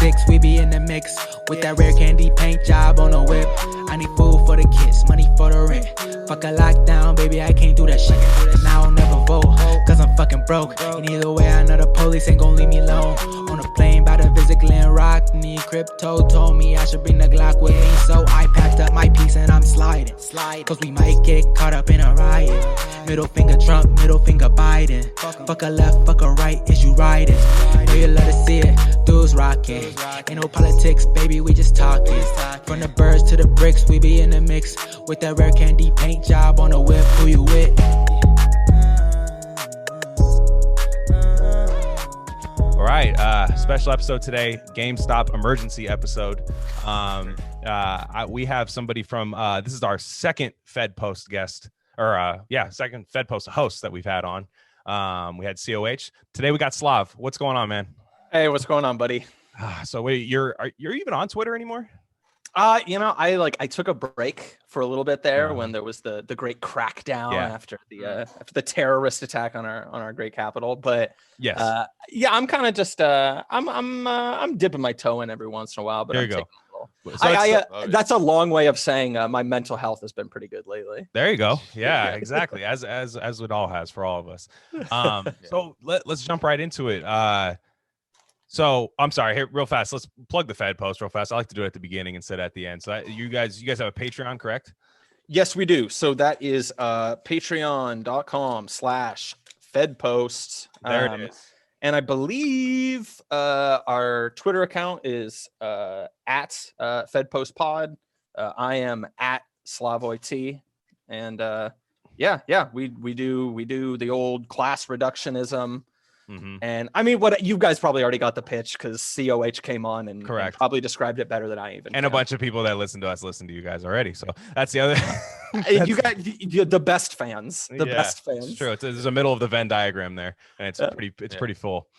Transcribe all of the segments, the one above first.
6, we be in the mix with that rare candy paint job on the whip. I need food for the kids, money for the rent. Fuck a lockdown, baby, I can't do that shit. And I don't never vote, cause I'm fucking broke. And either way, I know the police ain't gon' leave me alone. On a plane by to visit Glen Rock, need crypto, told me I should bring the Glock with me. So I packed up my piece and I'm sliding. Cause we might get caught up in a riot. Middle finger Trump, middle finger Biden. Fuck a left, fuck a right, is you riding? Know you love to see it, dudes rocking. Ain't no politics, baby, we just talking. From the birds to the bricks, we be in the mix with that rare candy paint job on the whip. Who you with? All right, special episode today, GameStop emergency episode. We have somebody from this is our second Fedpost guest, or second Fedpost host that we've had on. We had COH. Today we got Slav. What's going on, man? Hey, what's going on, buddy? So wait, you're even on Twitter anymore? I took a break for a little bit there when there was the great crackdown after the terrorist attack on our great capital. But yes, I'm kind of just I'm dipping my toe in every once in a while. But there you go. That's a long way of saying my mental health has been pretty good lately. There you go. Yeah, exactly. As it all has for all of us. So let's jump right into it. So I'm sorry, here real fast. Let's plug the Fedpost real fast. I like to do it at the beginning instead of at the end. So you guys have a Patreon, correct? Yes, we do. So that is patreon.com/Fedpost. There it is. And I believe our Twitter account is at FedpostPod. I am at SlavOyT. And we do the old class reductionism. Mm-hmm. And I mean, what you guys probably already got the pitch because COH came on and probably described it better than I even. And a bunch of people that listen to us listen to you guys already. So that's the other. You got the best fans. Best fans. It's true. There's a middle of the Venn diagram there, and it's pretty full.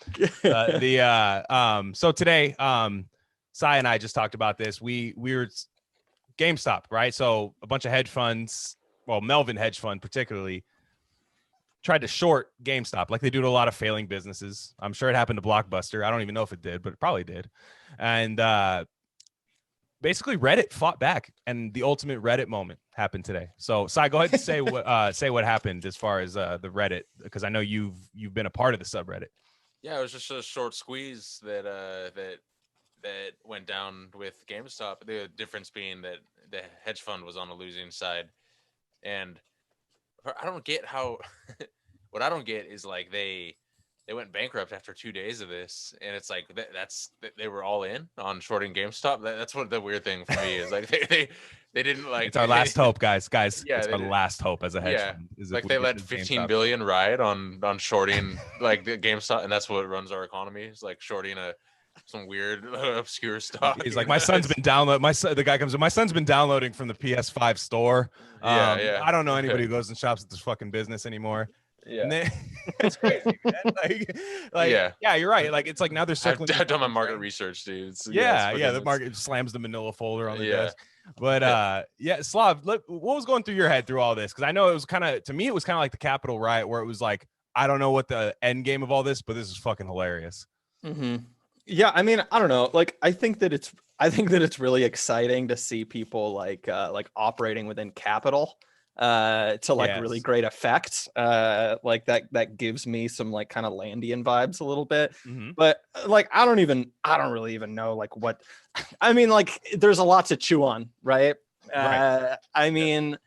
So today, Sai and I just talked about this. We were GameStop, right? So a bunch of hedge funds, well, Melvin hedge fund particularly, tried to short GameStop like they do to a lot of failing businesses. I'm sure it happened to Blockbuster. I don't even know if it did, but it probably did. And basically Reddit fought back, and the ultimate Reddit moment happened today. So Sai, go ahead and say what happened as far as the Reddit, because I know you've been a part of the subreddit. Yeah, it was just a short squeeze that went down with GameStop. The difference being that the hedge fund was on the losing side, and I don't get how. What I don't get is like they went bankrupt after 2 days of this, and it's like they were all in on shorting GameStop. That's what the weird thing for me is. Like they didn't like. It's our last hope, guys. Yeah, it's our last hope as a hedge fund. Like they let 15 billion ride on shorting like the GameStop, and that's what runs our economy. It's like shorting some weird obscure stuff. He's like, my son's been downloading. The guy comes in. My son's been downloading from the PS5 store. I don't know anybody who goes and shops at this fucking business anymore. Yeah, it's crazy, man. Yeah, you're right. Like it's like now they're circling. I've done my market research, dude. So the market slams the manila folder on the desk. But Slav, what was going through your head through all this? Because I know it was to me it was kind of like the Capitol riot, where it was like, I don't know what the end game of all this, but this is fucking hilarious. Mm-hmm. Yeah, I mean, I don't know. Like, I think that it's really exciting to see people like operating within capital to really great effect. Like that gives me some like kind of Landian vibes a little bit. Mm-hmm. But like I don't really even know like what. I mean, like there's a lot to chew on, right? I mean,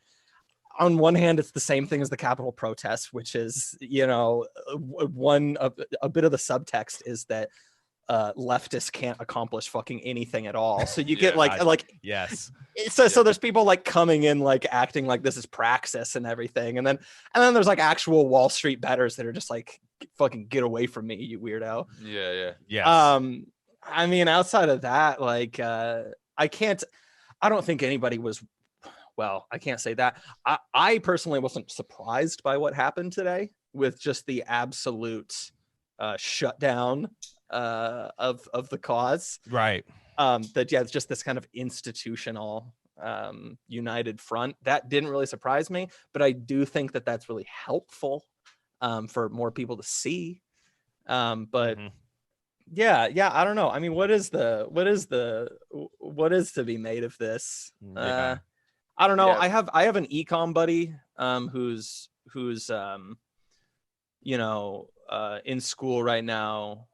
on one hand, it's the same thing as the Capitol protests, which is, a bit of the subtext is that leftists can't accomplish fucking anything at all. So you get yes. So there's people like coming in like acting like this is praxis and everything, and then there's like actual Wall Street bettors that are just like fucking get away from me, you weirdo. Yeah. I mean, outside of that, like I don't think anybody was. Well, I can't say that. I personally wasn't surprised by what happened today with just the absolute shutdown of the cause. Right. It's just this kind of institutional united front. That didn't really surprise me, but I do think that that's really helpful for more people to see. But Yeah, I don't know. I mean, what is to be made of this? Yeah. I don't know. Yeah. I have an econ buddy who's in school right now,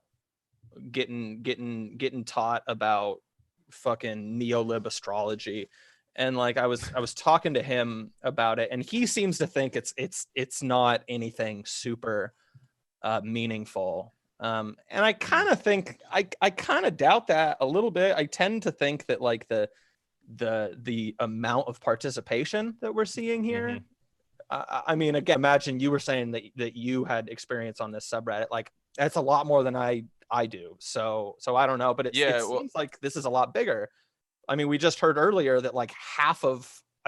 getting taught about fucking neolib astrology, and like I was talking to him about it, and he seems to think it's not anything super meaningful. And I kind of think I kind of doubt that a little bit. I tend to think that like the amount of participation that we're seeing here. I mean, again, imagine you were saying that you had experience on this subreddit. Like that's a lot more than I do. So I don't know, but it seems like this is a lot bigger. I mean, we just heard earlier that like I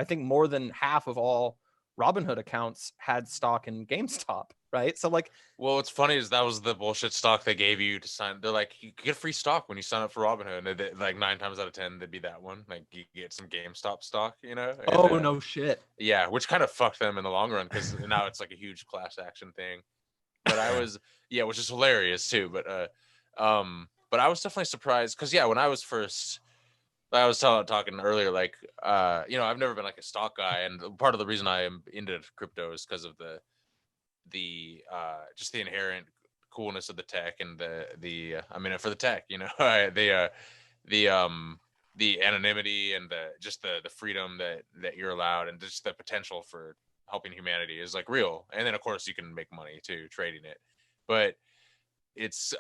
think more than half of all Robinhood accounts had stock in GameStop, right? So like, well, what's funny is that was the bullshit stock they gave you to sign. They're like, you get free stock when you sign up for Robinhood, and like 9 times out of 10, they'd be that one. Like you get some GameStop stock, you know? And, no shit. yeah, which kind of fucked them in the long run because now it's like a huge class action thing. But I was, yeah, which is hilarious too. But I was definitely surprised because when I was first. I was talking earlier, like, I've never been like a stock guy, and part of the reason I am into crypto is because of the just the inherent coolness of the tech and I'm in it for the tech, the anonymity and the freedom that you're allowed, and just the potential for helping humanity is like real. And then of course you can make money too trading it, but it's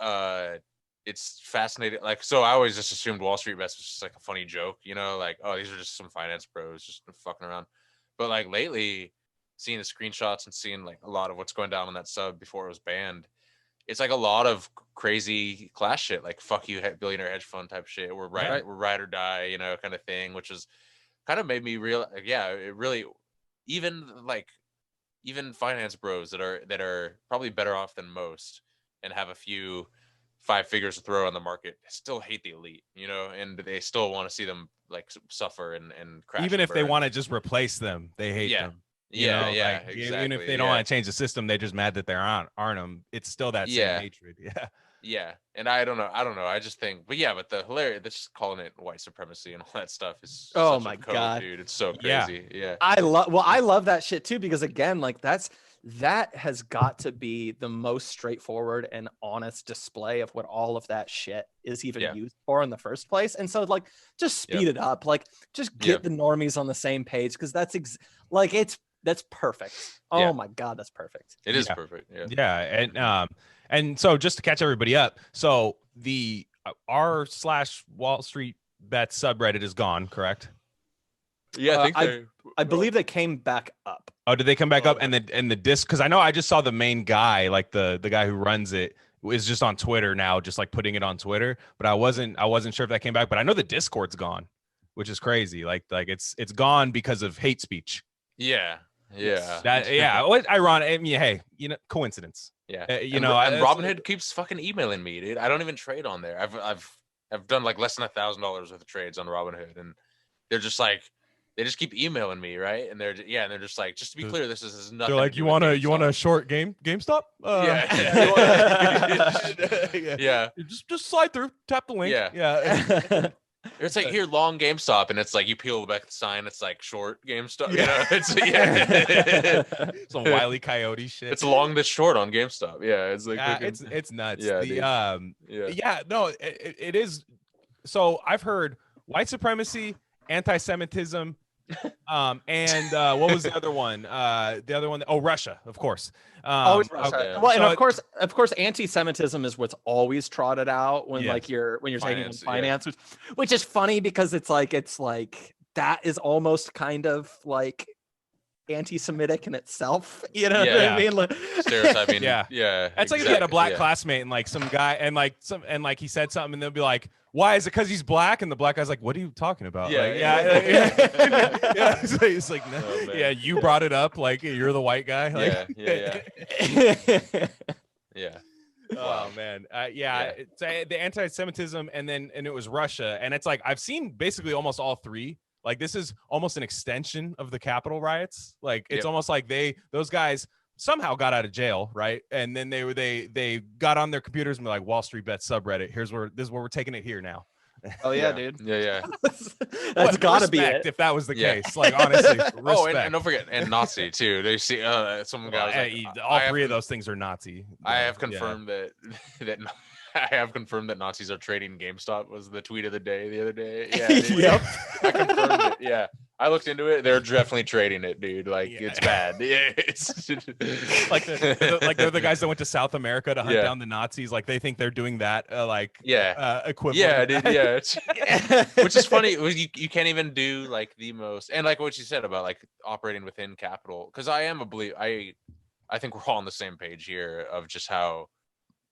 fascinating. Like, so I always just assumed Wall Street Bets was just like a funny joke, like, oh, these are just some finance bros just fucking around. But like lately, seeing the screenshots and seeing like a lot of what's going down on that sub before it was banned, it's like a lot of crazy class shit, like fuck you billionaire hedge fund type shit. We're ride or die, kind of thing, which is kind of made me realize, it really, even finance bros that are probably better off than most and have a few 5 figures to throw on the market still hate the elite, and they still want to see them like suffer and crash. Even and if they burn. want to just replace them, they hate them. Exactly. Even if they don't want to change the system, they're just mad that they're aren't them. It's still that same hatred. And I don't know. I just think, but the hilarious, just calling it white supremacy and all that stuff is oh such my a code, god, dude. It's so crazy. Yeah. I love that shit too, because again, like that has got to be the most straightforward and honest display of what all of that shit is even used for in the first place. And so like just speed it up, like just get the normies on the same page, because that's that's perfect. Oh my god, that's perfect. It is perfect. And so just to catch everybody up, so the r/Wall Street Bets subreddit is gone, correct? Yeah, I believe they came back up. Oh, did they come back up? And the disc, because I know I just saw the main guy, like the guy who runs it, is just on Twitter now, just like putting it on Twitter. But I wasn't sure if that came back. But I know the Discord's gone, which is crazy. Like it's gone because of hate speech. Yeah. What ironic? I mean, hey, coincidence. Yeah. And Robinhood keeps fucking emailing me, dude. I don't even trade on there. I've done like less than $1,000 worth of trades on Robinhood, and they're just like, they just keep emailing me, right? And they're just like, just to be clear, this is nothing. They're like, you want to short GameStop? Yeah. Just slide through, tap the link. Yeah. It's like, here, long GameStop, and it's like you peel back the sign, it's like short GameStop. It's some Wile E. Coyote shit. It's long this short on GameStop. Yeah, it's like it's nuts. It is. So I've heard white supremacy, anti-Semitism, and what was the other one? Russia, of course. Always Russia. Okay. Well, and of course, anti-Semitism is what's always trotted out when you're taking finance, which is funny because it's like that is almost kind of like anti-Semitic in itself. You know what I mean? Like, stereotyping. That's like if you had a black classmate and like some guy and like he said something and they'll be like, why is it because he's black? And the black guy's like, what are you talking about? It's like, no, oh, you brought it up, like you're the white guy. Like, Oh man, it's the anti-Semitism, and it was Russia, and it's like I've seen basically almost all three. Like this is almost an extension of the Capitol riots. Like it's almost like those guys somehow got out of jail, right? And then they got on their computers and were like, Wall Street Bet subreddit. This is where we're taking it here now. Oh yeah, dude. Yeah. That's gotta be Respect it. if that was the Yeah. case. Like honestly, respect. Oh, and don't forget, and Nazi too. They see some guy was like, all three of those things are Nazi. I have confirmed that I have confirmed that Nazis are trading GameStop was the tweet of the day the other day. Yeah. Yep. I confirmed it. Yeah. I looked into it. They're definitely trading it, dude. Like it's bad. Yeah. It's like they're the guys that went to South America to hunt down the Nazis. Like they think they're doing that equivalent. Yeah, dude. Yeah. Which is funny. You can't even do like the most, and like what you said about like operating within capital. Because I think we're all on the same page here of just how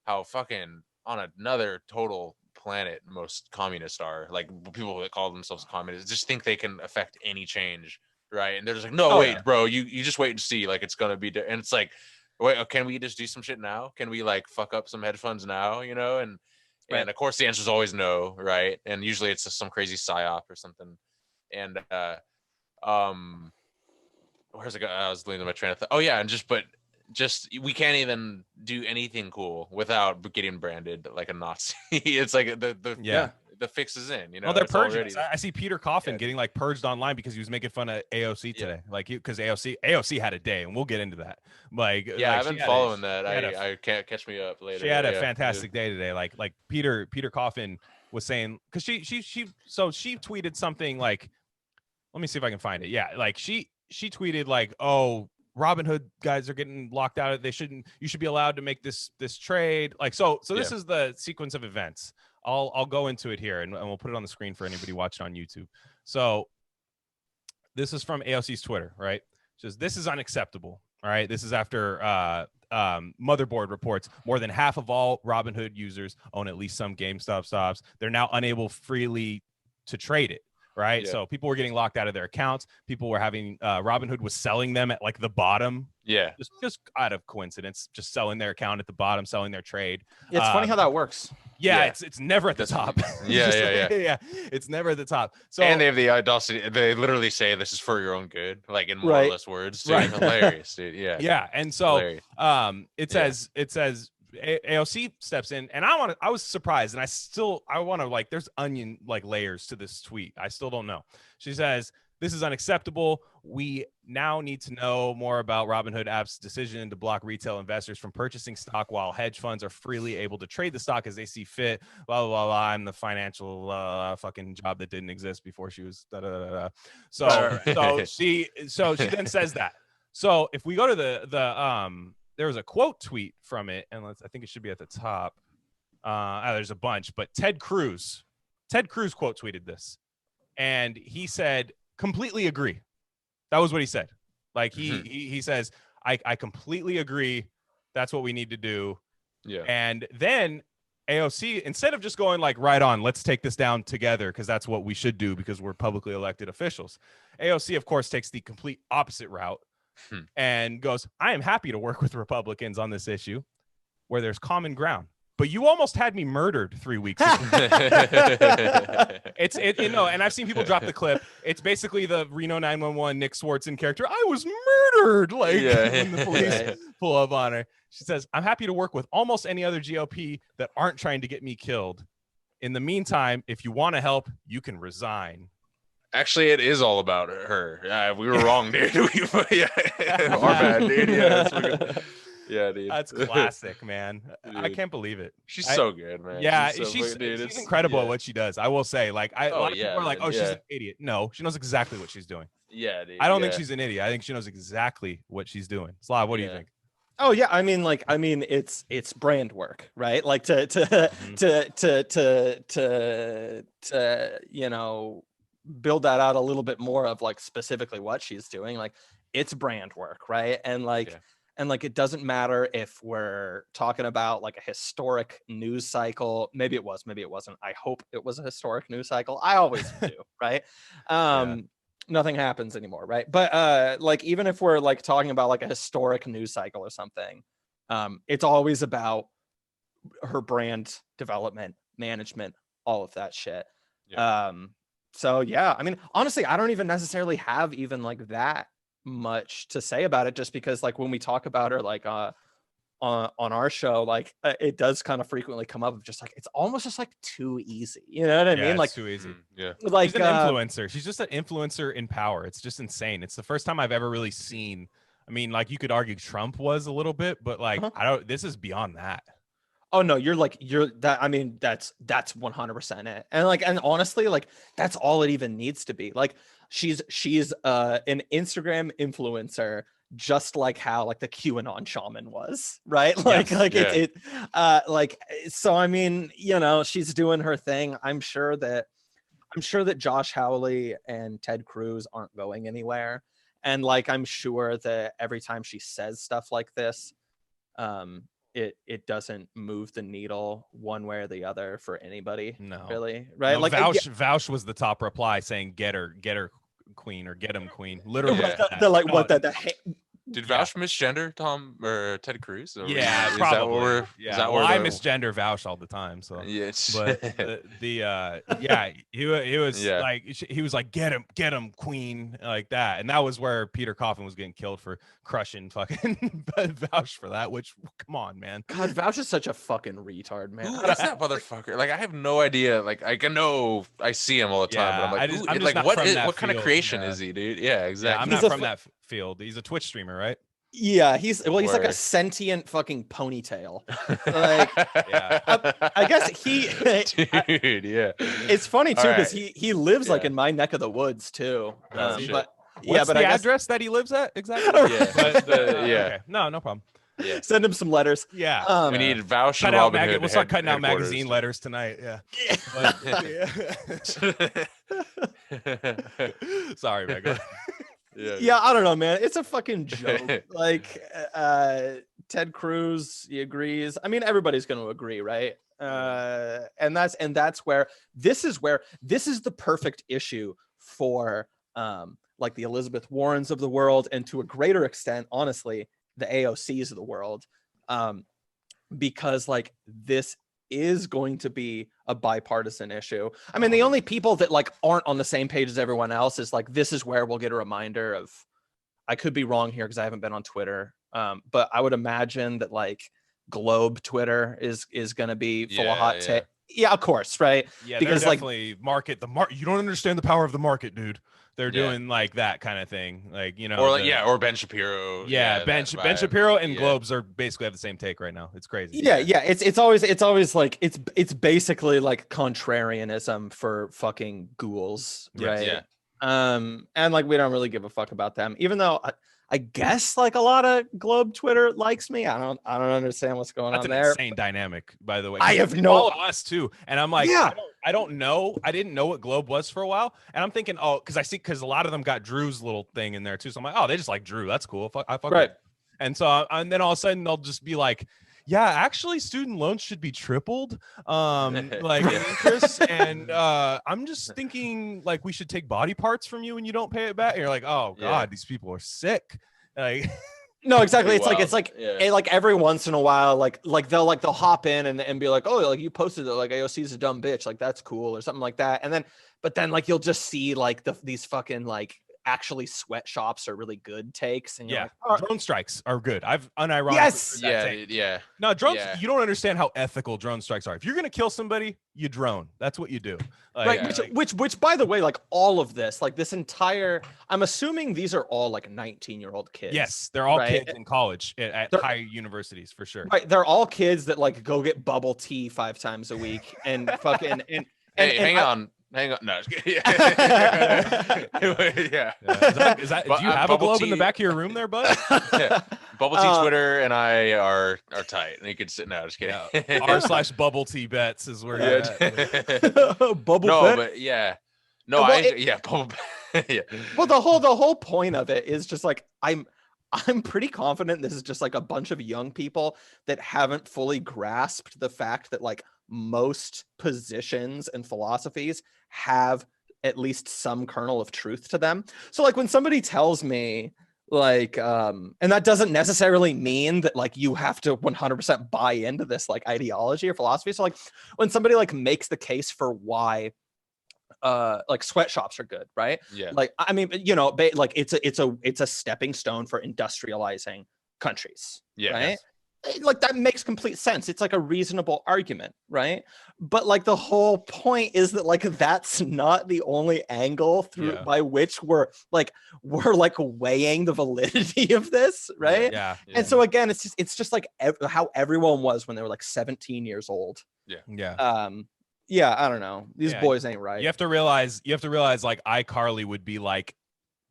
fucking on another total planet most communists are. Like people that call themselves communists just think they can affect any change, right? And they're just like, no, wait, bro, you just wait and see. Like it's gonna be and it's like, wait, can we just do some shit now? Can we like fuck up some hedge funds now, you know? And of course the answer is always no, right? And usually it's just some crazy psyop or something. And where's it go? I was losing my train of thought. Oh yeah, and just we can't even do anything cool without getting branded like a Nazi. It's like the fix is in, you know. Well, they're it's purging. already... I see Peter Coffin getting like purged online because he was making fun of AOC today. Like because AOC had a day, and we'll get into that. Like I've been following that. I can't catch me up later. She had a fantastic day today. Like Peter Coffin was saying, because she tweeted something like, let me see if I can find it. Yeah, like she tweeted like, oh, Robinhood guys are getting locked out. You should be allowed to make this trade. Like, so this is the sequence of events. I'll go into it here and we'll put it on the screen for anybody watching on YouTube. So this is from AOC's Twitter, right? Says this is unacceptable. All right. This is after Motherboard reports more than half of all Robinhood users own at least some GameStop stocks. They're now unable freely to trade it. Right. Yeah. So people were getting locked out of their accounts. People were having Robinhood was selling them at like the bottom. Yeah. Just out of coincidence, just selling their account at the bottom, selling their trade. It's funny how that works. Yeah. It's never at the top. Yeah. It's never at the top. So and they have the audacity. They literally say this is for your own good, like in more or less words. Dude. Right. Hilarious, dude. Yeah. Yeah. And so it says AOC steps in, and I was surprised, and I want to like, there's onion like layers to this tweet. I still don't know. She says, this is unacceptable. We now need to know more about Robinhood app's decision to block retail investors from purchasing stock while hedge funds are freely able to trade the stock as they see fit. Blah, blah, blah, blah. I'm the financial fucking job that didn't exist before she was So she then says that. So if we go to the there was a quote tweet from it, and I think it should be at the top. There's a bunch, but Ted Cruz quote tweeted this, and he said, completely agree. That was what he said. Like he says, I completely agree. That's what we need to do. Yeah. And then AOC, instead of just going like, right on, let's take this down together because that's what we should do because we're publicly elected officials. AOC, of course, takes the complete opposite route. And goes, I am happy to work with Republicans on this issue where there's common ground. But you almost had me murdered 3 weeks ago. And I've seen people drop the clip. It's basically the Reno 911 Nick Swartzen character. I was murdered. Like when the police pull up on her. She says, I'm happy to work with almost any other GOP that aren't trying to get me killed. In the meantime, if you want to help, you can resign. Actually, it is all about her. We were wrong, dude. Our bad, dude. Yeah, dude. That's classic, man. Dude. I can't believe it. She's so good, man. Yeah, she's incredible at what she does. I will say, like, a lot of people are like, "Oh, she's an idiot." No, she knows exactly what she's doing. Yeah, dude. I don't think she's an idiot. I think she knows exactly what she's doing. Slav, what do you think? Oh yeah, I mean, it's brand work, right? Like to you know, build that out a little bit more of like specifically what she's doing. Like it's brand work, right? And like it doesn't matter if we're talking about like a historic news cycle. Maybe it was, maybe it wasn't. I hope it was a historic news cycle. I always do, right? Nothing happens anymore, right? But like even if we're like talking about like a historic news cycle or something, it's always about her brand development, management, all of that shit. So yeah, I mean, honestly, I don't even necessarily have even like that much to say about it, just because like when we talk about her like on our show, like it does kind of frequently come up of just like it's almost just like too easy, you know what I mean? It's Like too easy. Yeah. like She's an influencer. She's just an influencer in power. It's just insane. It's the first time I've ever really seen. I mean, like you could argue Trump was a little bit, but like I don't. This is beyond that. oh no, you're that. I mean, that's 100% it. And like, and honestly, like that's all it even needs to be. Like she's an Instagram influencer, just like how like the QAnon shaman was, right? Like, Yes. like so. I mean, you know, she's doing her thing. I'm sure that Josh Hawley and Ted Cruz aren't going anywhere. And like, I'm sure that every time she says stuff like this, it doesn't move the needle one way or the other for anybody. No, really, right? No, Like Vouch was the top reply saying get her queen or get him queen. Literally, they're like Oh, what the Did Vouch misgender Tom or Ted Cruz? Or yeah, is probably. That what we're, yeah, is that well, where I the- misgender Vouch all the time. So Yeah, it's- but yeah, he was Yeah. like he was like get him queen like that, and that was where Peter Coffin was getting killed for crushing fucking Vouch for that. Which come on, man. God, Vouch is such a fucking retard, man. Who is that motherfucker? Like I have no idea. Like I know I see him all the time, but I'm like, I'm just like not what from that what kind of field, creation yeah. is he, dude? Yeah, Yeah, exactly. I'm He's not a from that field. He's a Twitch streamer, right? Yeah, he's like a Word. sentient fucking ponytail. Like, Yeah. I guess he. Dude, yeah. It's funny too All because right. he lives like Yeah. in my neck of the woods too. Oh, shit. But What's yeah, but the I guess address that he lives at exactly? Yeah, But, yeah. Okay. No problem. Yeah. send him some letters. Yeah. We need Vouch cut and out Robin Hood. we'll start cutting out headquarters. magazine letters tonight. Yeah. Sorry, Megan. Yeah, I don't know, man. It's a fucking joke. Like Ted Cruz, he agrees. I mean, everybody's going to agree, right? And that's where this is the perfect issue for like the Elizabeth Warrens of the world, and to a greater extent, honestly, the AOCs of the world, because like this is going to be a bipartisan issue. I mean, the only people that like aren't on the same page as everyone else is like, this is where we'll get a reminder of, I could be wrong here because I haven't been on Twitter, but I would imagine that like Globe Twitter is going to be full of hot take. Yeah, of course, right? Yeah, because they're like definitely you don't understand the power of the market, dude. They're doing like that kind of thing, like, you know, or like or Ben Shapiro. Ben Shapiro and Globes are basically have the same take right now. It's crazy. Yeah. It's always like it's basically like contrarianism for fucking ghouls, right? Yeah. And like we don't really give a fuck about them, even though I guess like a lot of Globe Twitter likes me. I don't understand what's going That's on an there. insane dynamic, by the way. I have They no- follow us too, and I'm like, Yeah. I don't know. I didn't know what Globe was for a while, and I'm thinking, because a lot of them got Drew's little thing in there too. So I'm like, oh, they just like Drew. That's cool. I fuck Right. with it. And so, and then all of a sudden they'll just be like, yeah, actually, student loans should be tripled, like interest. And I'm just thinking, like, we should take body parts from you when you don't pay it back. And you're like, oh god, these people are sick. Like, No, exactly. Pretty It's like wild. like every once in a while, like they'll hop in and be like, oh, like you posted it, like AOC's a dumb bitch, like that's cool or something like that. And then, but then like you'll just see like these fucking like actually sweatshops are really good takes, and you're like, drone strikes are good. I've unironically Yes! heard that take. Yeah. No, drones. Yeah. You don't understand how ethical drone strikes are. If you're gonna kill somebody, you drone. That's what you do. Like, right. Yeah. Which by the way, like all of this, like this entire, I'm assuming these are all like 19-year-old kids. yes, they're all right? kids in college at They're- high universities for sure. Right. They're all kids that like go get bubble tea 5 times a week and fucking and Hey, hang on. No, just kidding. Yeah. Yeah. Is that But, do you have a bubble globe in the tea- back of your room there, bud? Yeah. Bubble Tea Twitter and I are tight, and you could sit. No, just kidding. R/bubble tea bets is where you're at. bubble No, bet. but yeah, Well, bubble. Yeah, Well, the whole point of it is just like I'm pretty confident this is just like a bunch of young people that haven't fully grasped the fact that like most positions and philosophies have at least some kernel of truth to them. So like when somebody tells me like and that doesn't necessarily mean that like you have to 100% buy into this like ideology or philosophy. So like when somebody like makes the case for why like sweatshops are good, right? Yeah. Like, I mean, like it's a stepping stone for industrializing countries, Yeah. right? Like that makes complete sense. It's like a reasonable argument, right? But like the whole point is that like that's not the only angle through by which we're weighing the validity of this, right? Yeah. And so again, it's just like how everyone was when they were like 17 years old. Yeah. I don't know. These boys ain't right. You have to realize like iCarly would be like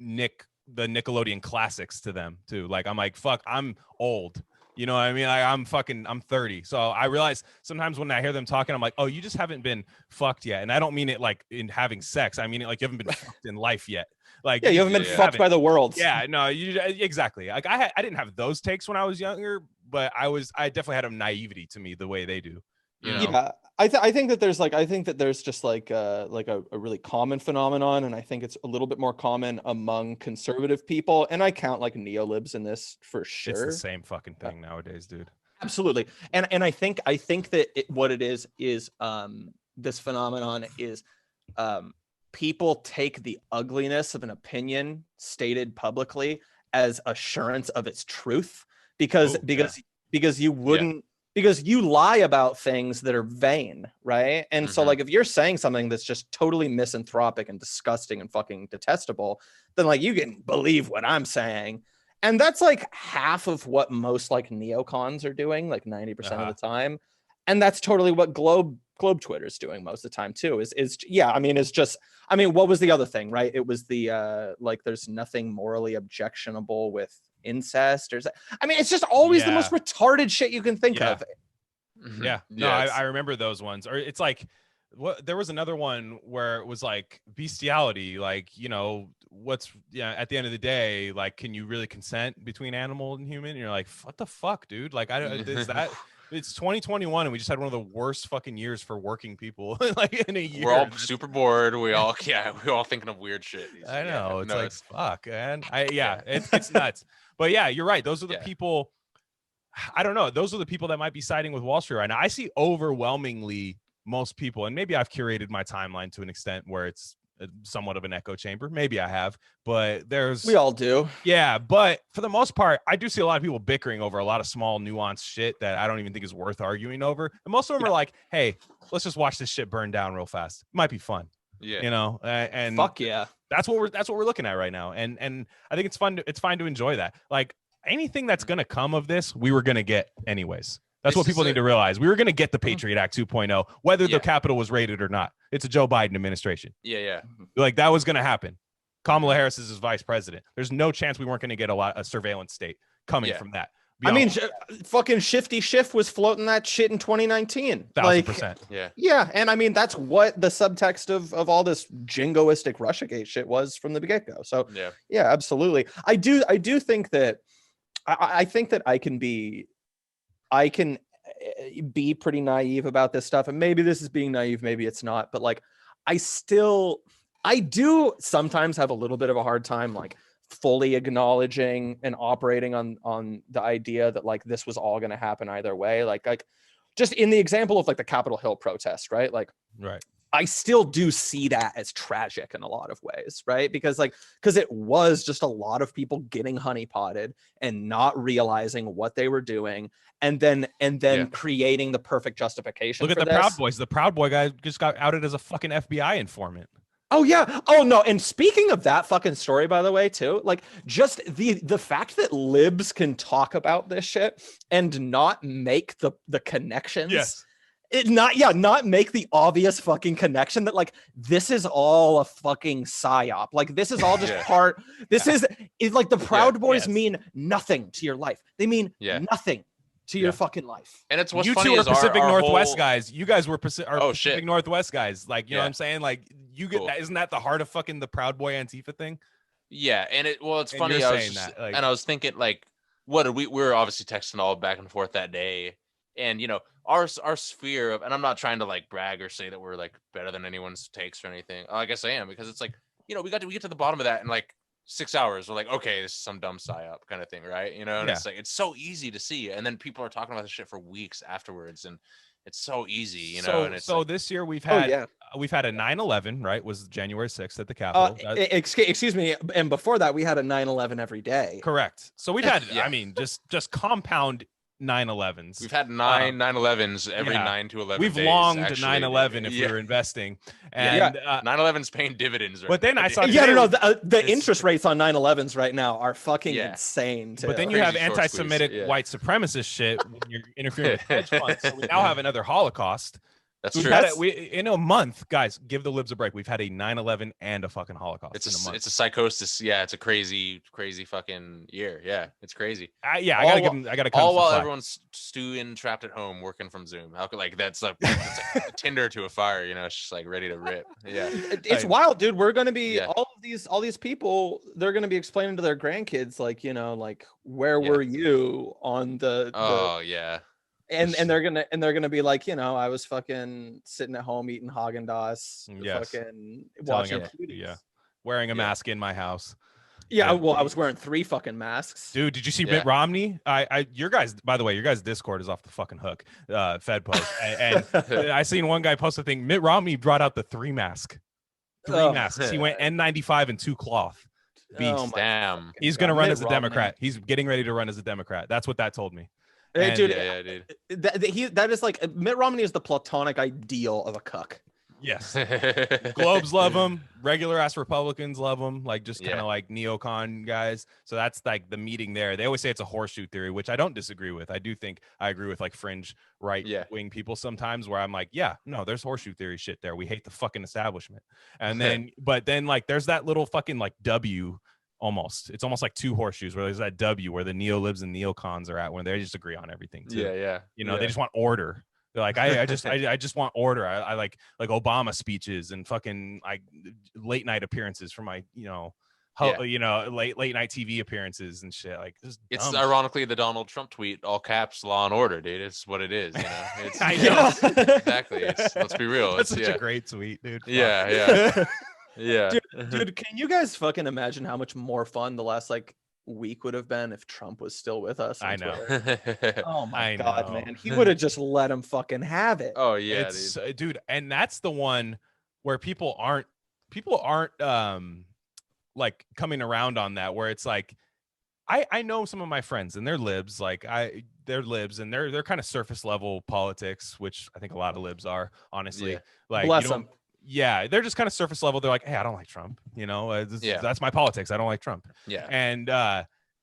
the Nickelodeon classics to them too. Like I'm like, fuck, I'm old. You know what I mean? I'm 30. So I realize sometimes when I hear them talking, I'm like, oh, you just haven't been fucked yet. And I don't mean it like in having sex. I mean it like you haven't been fucked in life yet. Like, you haven't been fucked by the world. Yeah, no, exactly. Like I didn't have those takes when I was younger, but I definitely had a naivety to me the way they do. You know? Yeah, I think that there's just like a really common phenomenon, and I think it's a little bit more common among conservative people, and I count like neolibs in this for sure. It's the same fucking thing nowadays, dude. Absolutely, and I think that what it is this phenomenon is people take the ugliness of an opinion stated publicly as assurance of its truth because you wouldn't. Because you lie about things that are vain, right? And so like if you're saying something that's just totally misanthropic and disgusting and fucking detestable, then like you can believe what I'm saying. And that's like half of what most like neocons are doing, like 90% of the time. And that's totally what Globe Twitter is doing most of the time too. What was the other thing, right? It was the like there's nothing morally objectionable with incest or it's just always the most retarded shit you can think of. I remember those ones. Or it's like there was another one where it was like bestiality, like, you know, at the end of the day, like, can you really consent between animal and human? And you're like, what the fuck, dude? Like, it's 2021 and we just had one of the worst fucking years for working people like in a year. We're all super bored. We're all thinking of weird shit. I know. It's fuck, man. It's nuts. But yeah, you're right. Those are the people. I don't know. Those are the people that might be siding with Wall Street right now. I see overwhelmingly most people, and maybe I've curated my timeline to an extent where it's somewhat of an echo chamber. Maybe I have, but we all do. Yeah. But for the most part, I do see a lot of people bickering over a lot of small nuanced shit that I don't even think is worth arguing over. And most of them are like, hey, let's just watch this shit burn down real fast. It might be fun. Yeah. You know, and fuck yeah. That's what we're looking at right now. And I think it's fine to enjoy that. Like anything that's going to come of this, we were going to get anyways. That's what people need to realize. We were going to get the Patriot Act 2.0, whether the Capitol was raided or not. It's a Joe Biden administration. Yeah. Like that was going to happen. Kamala Harris is his vice president. There's no chance we weren't going to get a surveillance state coming from that. Fucking Shifty Schiff was floating that shit in 2019. 1000%. Yeah. And that's what the subtext of all this jingoistic Russiagate shit was from the get-go. So yeah, absolutely. I do think that I think that I can be pretty naive about this stuff, and maybe this is being naive, maybe it's not, but like I do sometimes have a little bit of a hard time like fully acknowledging and operating on the idea that like this was all going to happen either way, like just in the example of like the Capitol Hill protest, right? Like I still do see that as tragic in a lot of ways, right? Because it was just a lot of people getting honeypotted and not realizing what they were doing, and then creating the perfect justification. Look at the Proud Boys. The Proud Boy guy just got outed as a fucking FBI informant. Oh yeah. Oh no. And speaking of that fucking story, by the way, too, like just the fact that libs can talk about this shit and not make the connections. Yes. Not make the obvious fucking connection that like this is all a fucking psyop. Like this is all just part. This is like the Proud Boys mean nothing to your life. They mean nothing to your fucking life. And it's what's you funny two are is Pacific our Northwest whole... guys. You guys were Pacific Northwest guys. Like you know what I'm saying? Like you get that. Isn't that the heart of fucking the Proud Boy Antifa thing? Yeah, and it's funny. I was thinking like, what did we were obviously texting all back and forth that day. And, you know, our sphere of, and I'm not trying to like brag or say that we're like better than anyone's takes or anything. I guess I am, because it's like, you know, we get to the bottom of that in like 6 hours. We're like, okay, this is some dumb psyop kind of thing, right? You know, and it's like, it's so easy to see. And then people are talking about this shit for weeks afterwards. And it's so easy, you know. So, And it's so like, this year we've Oh had yeah. we've had a 9/11, right? Was January 6th at the Capitol. Excuse me. And before that, we had a 9/11 every day. Correct. So we've had, Yeah. I mean, just compound 9/11s. we've had 9/11s every yeah. 9 to 11 We've days, longed actually. 9/11 if Yeah. we were investing. Yeah. And 9/11's paying dividends right but then now. I saw Yeah, no, today- no. The it's- interest rates on 9/11s right now are fucking Yeah. insane. Too. but then you have Crazy short squeeze, anti-Semitic yeah. white supremacist shit when you're interfering with hedge funds. So we now have another Holocaust. That's We've true. had in a month, guys. Give the libs a break. We've had a 9/11 and a fucking Holocaust. It's in a month. it's a psychosis. Yeah, it's a crazy fucking year. Yeah, it's crazy. I gotta all give him. I gotta cut him All some while slack. everyone's stewing, trapped at home, working from Zoom. How could, like, that's a tinder to a fire. You know, it's just like ready to rip. Yeah, It's wild, dude. We're gonna be Yeah. all these people. They're gonna be explaining to their grandkids, like, you know, like, where Yeah. were you on the oh yeah, and they're gonna be like, you know, I was fucking sitting at home eating Haagen-Dazs, Yes. fucking Telling watching him- Cuties. yeah. Wearing a Yeah. mask in my house. Yeah, Yeah. well, I was wearing 3 fucking masks. Dude, did you see Yeah. Mitt Romney? Your guys, by the way, your guys' Discord is off the fucking hook. Fedpost. And I seen one guy post a thing. Mitt Romney brought out the 3 mask. 3 Oh. masks. He went N95 and 2 cloth. Beast. Oh my damn. fucking He's God. gonna run Mitt as a Romney. Democrat. He's getting ready to run as a Democrat. That's what that told me. Hey, And- dude, Yeah, dude. that is like Mitt Romney is the platonic ideal of a cuck. Yes. Globes love him. Regular ass Republicans love him. Like just kind of Yeah. like neocon guys. So that's like the meeting there. They always say it's a horseshoe theory, which I don't disagree with. I do think I agree with like fringe right wing people sometimes where I'm like, yeah, no, there's horseshoe theory shit there. We hate the fucking establishment. And then, but then like there's that little fucking like W almost. It's almost like 2 horseshoes where there's that W where the neolibs and neocons are at when they just agree on everything too. Yeah. You know, they just want order. They're like, I just want order. I like Obama speeches and fucking like late night appearances for my, you know, late night TV appearances and shit. Like, just It's dumb ironically the Donald Trump tweet, all caps, law and order, dude. It's what it is. You know, it's, I know. exactly. Let's be real. That's It's, such a great tweet, dude. Fuck. yeah. Dude, can you guys fucking imagine how much more fun the last like week would have been if Trump was still with us? I know. Oh my I God, know. man. He would have just let him fucking have it. Oh yeah, It's dude. dude, and that's the one where people aren't like coming around on that, where it's like I know some of my friends and they're libs, like they're libs and they're kind of surface level politics, which I think a lot of libs are, honestly. Yeah. Like, Bless you don't- them. yeah, they're just kind of surface level. They're like, hey, I don't like Trump, you know, that's my politics. I don't like Trump. Yeah. And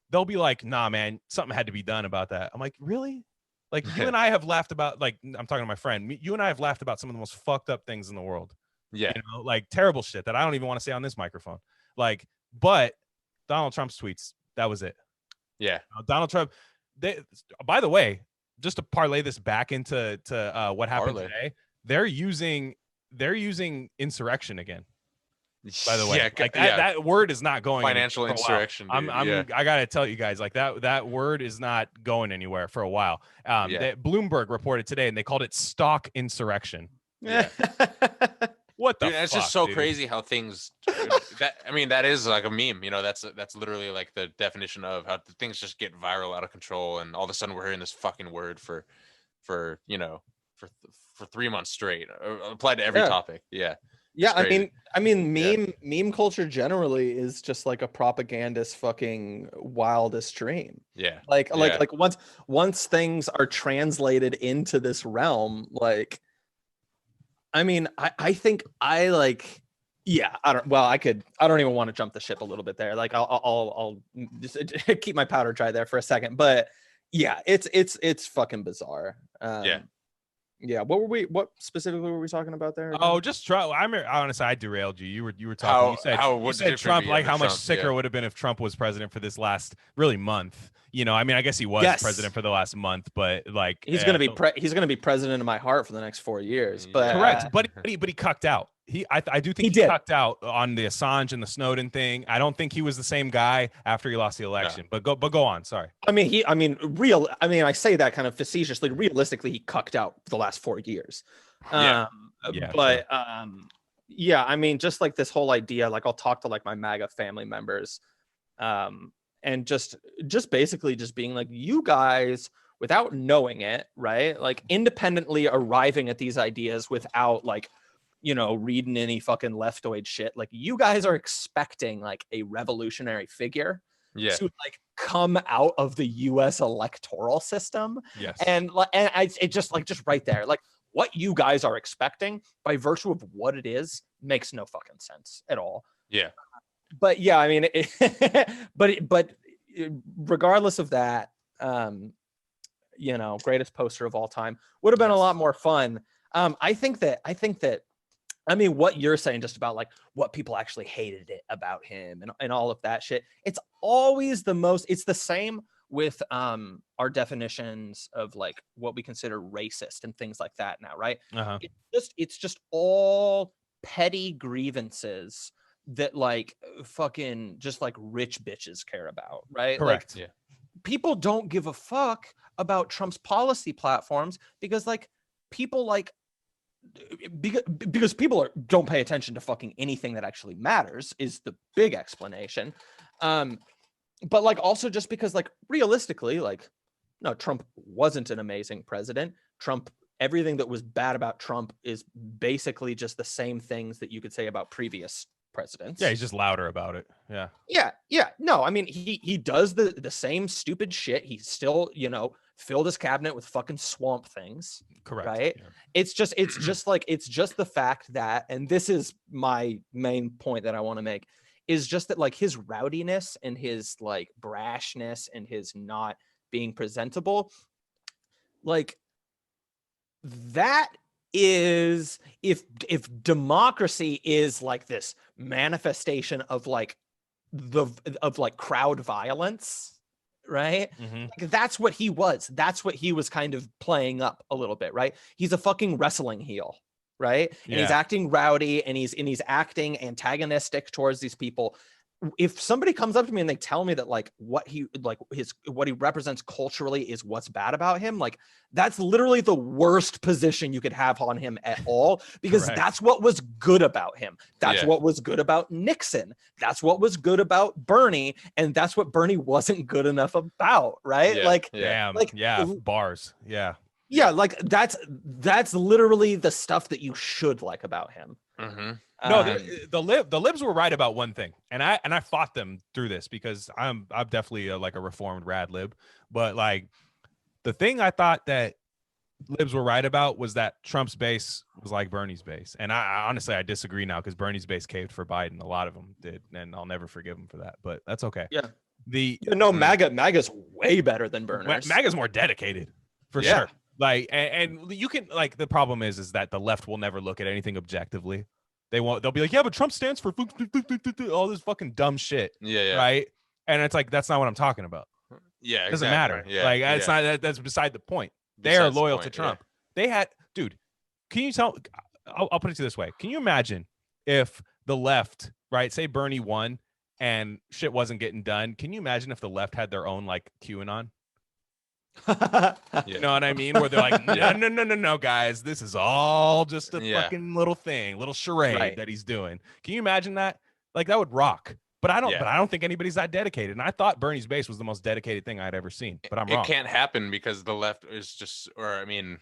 they'll be like, nah, man, something had to be done about that. I'm like, really? Like, you and I have laughed about, like, I'm talking to my friend, you and I have laughed about some of the most fucked up things in the world. Yeah. You know, like terrible shit that I don't even want to say on this microphone. Like, but Donald Trump's tweets, that was it. Yeah. Donald Trump, by the way, just to parlay this back into what happened today, they're using insurrection again. By the way, Yeah, like that word is not going financial anywhere for a while. insurrection. Dude. I gotta tell you guys, like that word is not going anywhere for a while. Bloomberg reported today, and they called it stock insurrection. Yeah. What the? Dude, it's fuck, just so dude? crazy how things. That is like a meme. You know, that's literally like the definition of how things just get viral out of control, and all of a sudden we're hearing this fucking word for 3 months straight, applied to every topic. Yeah. Yeah, It's I mean, meme culture generally is just like a propagandist fucking wildest dream. Yeah. Like once things are translated into this realm, like, I mean, I think I like, yeah, I don't even want to jump the ship a little bit there. Like I'll just keep my powder dry there for a second, but yeah, it's fucking bizarre. Yeah. What specifically were we talking about there again? Oh, just Trump. Honestly, I derailed you. You were talking. You said Trump, like how much sicker it would have been if Trump was president for this last really month. You know, I mean, I guess he was president for the last month, but like he's gonna be president of my heart for the next 4 years. But correct. But he cucked out. I do think he cucked out on the Assange and the Snowden thing. I don't think he was the same guy after he lost the election. No. But go on. Sorry. I say that kind of facetiously. Realistically, he cucked out for the last 4 years. I mean, just like this whole idea, like I'll talk to like my MAGA family members, and just basically just being like, you guys without knowing it, right? Like independently arriving at these ideas without like, you know, reading any fucking leftoid shit. Like you guys are expecting like a revolutionary figure to like come out of the US electoral system. Yes. And it just right there, like what you guys are expecting by virtue of what it is makes no fucking sense at all. Yeah. But yeah, I mean, but regardless of that, you know, greatest poster of all time would have been a lot more fun. I think that, I mean, what you're saying just about like what people actually hated it about him and all of that shit. It's always it's the same with our definitions of like what we consider racist and things like that now, right? It's just all petty grievances that like fucking just like rich bitches care about, right? Correct. Like, people don't give a fuck about Trump's policy platforms because like people like because people don't pay attention to fucking anything that actually matters is the big explanation. But like also just because like realistically, like no, Trump wasn't an amazing president. Everything that was bad about Trump is basically just the same things that you could say about previous presidents. Yeah, he's just louder about it. Yeah. No, I mean he does the same stupid shit. He still, you know, filled his cabinet with fucking swamp things. Correct. Right. Yeah. It's just the fact that, and this is my main point that I want to make, is just that like his rowdiness and his like brashness and his not being presentable, like that is if democracy is like this manifestation of like crowd violence, right? Like, that's what he was. That's what he was kind of playing up a little bit, right? He's a fucking wrestling heel, right? And he's acting rowdy and he's acting antagonistic towards these people. If somebody comes up to me and they tell me that like what he represents culturally is what's bad about him, like that's literally the worst position you could have on him at all, because that's what was good about him. That's what was good about Nixon. That's what was good about Bernie, and that's what Bernie wasn't good enough about, right? Bars. Yeah, like that's literally the stuff that you should like about him. No, the libs were right about one thing, and I fought them through this because I'm definitely like a reformed rad lib, but like the thing I thought that libs were right about was that Trump's base was like Bernie's base, and I honestly I disagree now because Bernie's base caved for Biden. A lot of them did, and I'll never forgive them for that, but that's okay. MAGA's way better than Berners. MAGA's more dedicated for sure. Like, and you can like the problem is that the left will never look at anything objectively. They'll be like, yeah, but Trump stands for all this fucking dumb shit. Right. And it's like, that's not what I'm talking about. It doesn't matter. Like, it's not, that's beside the point. They are loyal to Trump. They had, dude, can you tell, I'll put it to this way. Can you imagine if the left, right, say Bernie won and shit wasn't getting done? Can you imagine if the left had their own like QAnon? You know what I mean? Where they're like, no, guys, this is all just a fucking little thing, little charade that he's doing. Can you imagine that? Like, that would rock. But I don't think anybody's that dedicated. And I thought Bernie's base was the most dedicated thing I'd ever seen. But I'm wrong. It can't happen because the left is just, or I mean,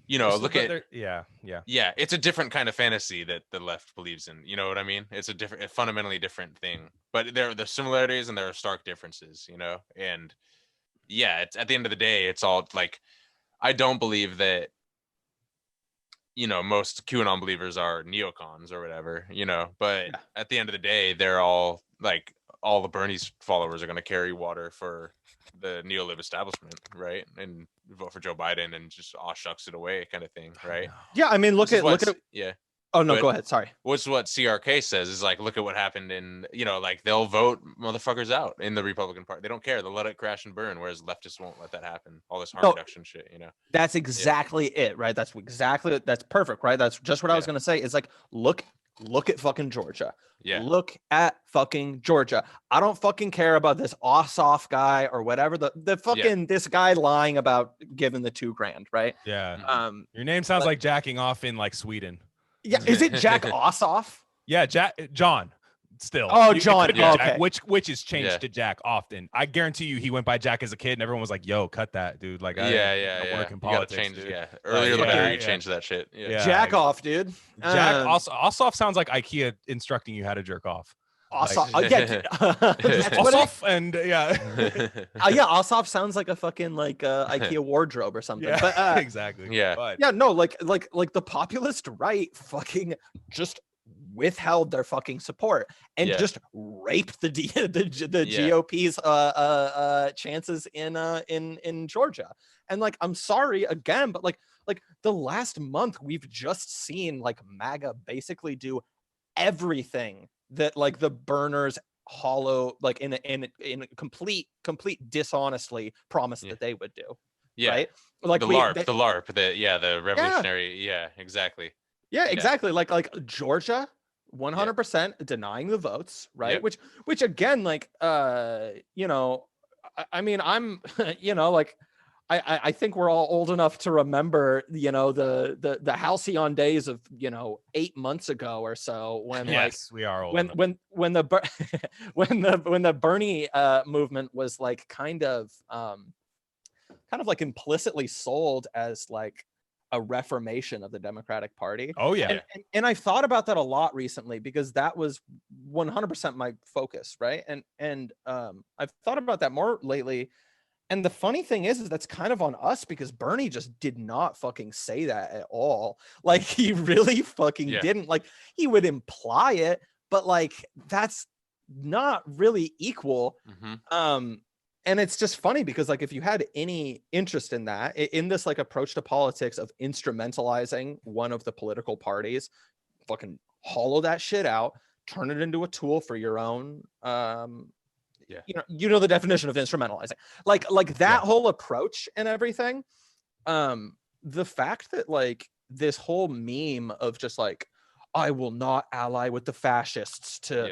you know, look at it's a different kind of fantasy that the left believes in. You know what I mean? It's a fundamentally different thing. But there are similarities and there are stark differences. You know, and it's at the end of the day, it's all like, I don't believe that, you know, most QAnon believers are neocons or whatever, you know, but at the end of the day, they're all like, all the Bernie's followers are going to carry water for the neolib establishment, right? And vote for Joe Biden and just shucks it away kind of thing, right? Yeah, I mean, look at Oh no, go ahead. Sorry. What's what CRK says is like, look at what happened in, you know, like they'll vote motherfuckers out in the Republican Party. They don't care. They'll let it crash and burn, whereas leftists won't let that happen. All this harm reduction shit, you know. That's exactly it, right? That's perfect, right? That's just what I was gonna say. Is like, look at fucking Georgia. Look at fucking Georgia. I don't fucking care about this Ossoff guy or whatever. The fucking this guy lying about giving the $2,000, right? Yeah. Your name sounds like jacking off in like Sweden. Yeah, is it Jack Ossoff? Yeah, John. still. Oh, It John, could be okay. Jack, which is changed Yeah. to Jack often. I guarantee you he went by Jack as a kid and everyone was like, yo, cut that, dude. Like, I work in You gotta politics, change. dude. Yeah, earlier the yeah, better. You yeah. change that shit. Yeah. Yeah. Jack off, dude. Jack Um, also sounds like IKEA instructing you how to jerk off. Ossoff. Like- That's what it, Off and yeah. yeah, Ossoff sounds like a fucking like IKEA wardrobe or something. Yeah, But exactly. Yeah. But yeah, no, like the populist right fucking just withheld their fucking support and Yeah. just raped the Yeah. GOP's chances in Georgia. And like, I'm sorry again, but like the last month we've just seen like MAGA basically do everything that like the burners hollow like in a complete dishonestly promised Yeah. that they would do. Yeah. Right? Like the LARP, the revolutionary. Yeah, exactly. Yeah, exactly. Like Georgia, 100% denying the votes, right? Yep. Which again, like, you know, I mean, I'm, you know, like, I think we're all old enough to remember, you know, the halcyon days of, you know, 8 months ago or so when yes, we are old. when the Bernie movement was like kind of like implicitly sold as like a reformation of the Democratic Party. Oh yeah. And I thought about that a lot recently because that was 100% my focus, right? And I've thought about that more lately. And the funny thing is that's kind of on us because Bernie just did not fucking say that at all. Like he really fucking didn't. Like he would imply it, but like that's not really equal. Mm-hmm. And it's just funny because like if you had any interest in that, in this like approach to politics of instrumentalizing one of the political parties, fucking hollow that shit out, turn it into a tool for your own you know the definition of instrumentalizing. Like that whole approach and everything. The fact that like this whole meme of just like I will not ally with the fascists to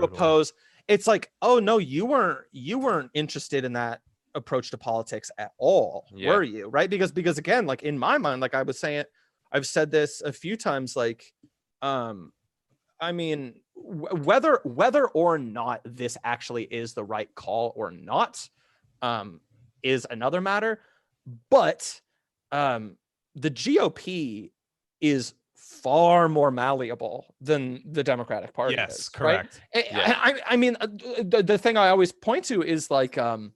oppose. It's like, oh no, you weren't interested in that approach to politics at all, were you? Right? Because again, like in my mind, like I was saying, I've said this a few times, like, I mean, whether or not this actually is the right call or not, is another matter. But the GOP is far more malleable than the Democratic Party. Yes, is, correct. Right? I mean, the thing I always point to is like the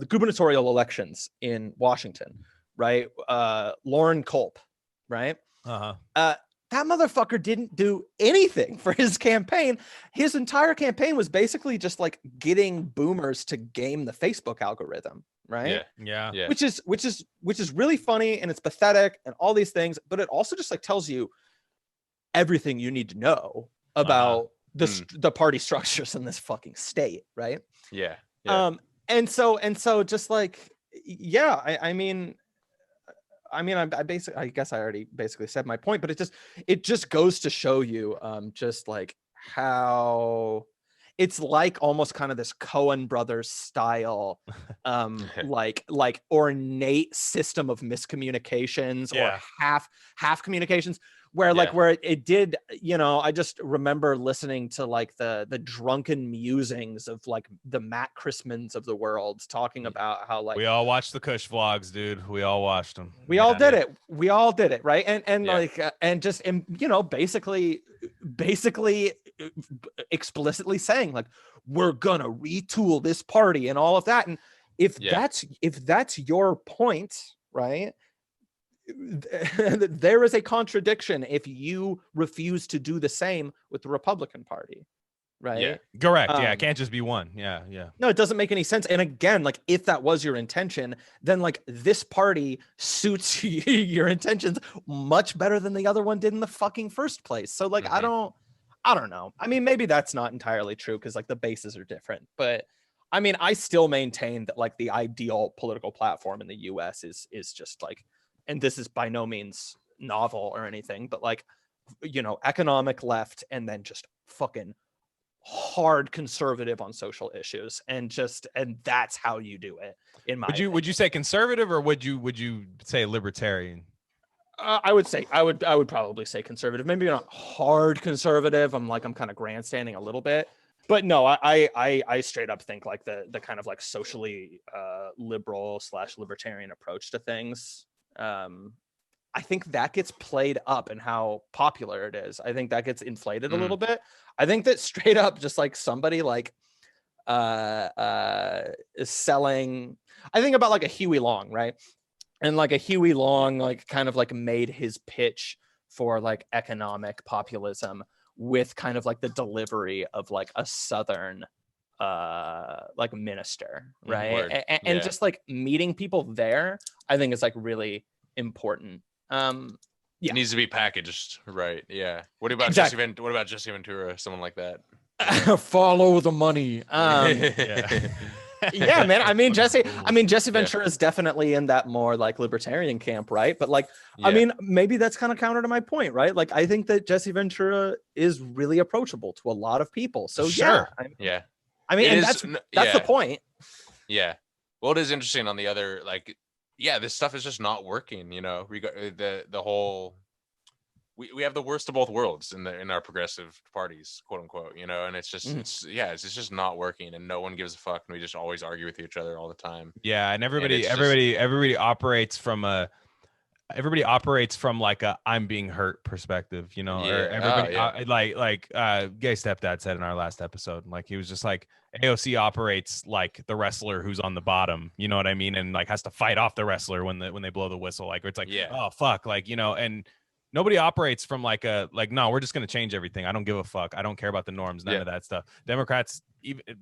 gubernatorial elections in Washington, right? Lauren Culp, right? That motherfucker didn't do anything for his campaign. His entire campaign was basically just like getting boomers to game the Facebook algorithm, right? Yeah. Which is really funny and it's pathetic and all these things, but it also just like tells you everything you need to know about the party structures in this fucking state, right? Yeah. And so just like I guess I already basically said my point, but it just goes to show you just like how it's like almost kind of this Coen Brothers style like ornate system of miscommunications or half communications where like where it did, you know, I just remember listening to like the drunken musings of like the Matt Christmans of the world talking about how like we all watched the Kush vlogs, dude. We all watched them. We all did it, right? And like and just you know basically explicitly saying like we're gonna retool this party and all of that. And if that's your point, right? There is a contradiction if you refuse to do the same with the Republican Party, right? Yeah, correct. It can't just be one. Yeah. No, it doesn't make any sense. And again, like if that was your intention, then like this party suits your intentions much better than the other one did in the fucking first place. So like I don't know. I mean, maybe that's not entirely true because like the bases are different, but I mean, I still maintain that like the ideal political platform in the US is just like, and this is by no means novel or anything, but like, you know, economic left and then just fucking hard conservative on social issues and that's how you do it in my would you say conservative or would you say libertarian? I would say I would probably say conservative. Maybe not hard conservative. I'm kind of grandstanding a little bit, but no, I straight up think like the kind of like socially liberal / libertarian approach to things. I think that gets played up in how popular it is. I think that gets inflated a little bit. I think that straight up just like somebody like is selling. I think about like a Huey Long, right? And like a Huey Long, like kind of like made his pitch for like economic populism with kind of like the delivery of like a Southern like minister, right? And just like meeting people there, I think is like really important. It needs to be packaged right. Yeah. What about what about Jesse Ventura, someone like that? Follow the money. Yeah, man. I mean, Jesse Ventura is definitely in that more like libertarian camp, right? But like, I mean, maybe that's kind of counter to my point, right? Like, I think that Jesse Ventura is really approachable to a lot of people. So sure. I mean, and that's the point. Yeah. Well, it is interesting on the other, like, this stuff is just not working. You know, the whole. We have the worst of both worlds in our progressive parties, quote unquote, you know, and it's just it's just not working, and no one gives a fuck, and we just always argue with each other all the time. Yeah, and everybody operates from like a I'm being hurt perspective, you know. Or everybody like Gay Stepdad said in our last episode, like he was just like AOC operates like the wrestler who's on the bottom, you know what I mean, and like has to fight off the wrestler when they blow the whistle, like it's like oh fuck, like, you know. And nobody operates from like no, we're just going to change everything. I don't give a fuck. I don't care about the norms. None of that stuff. Democrats,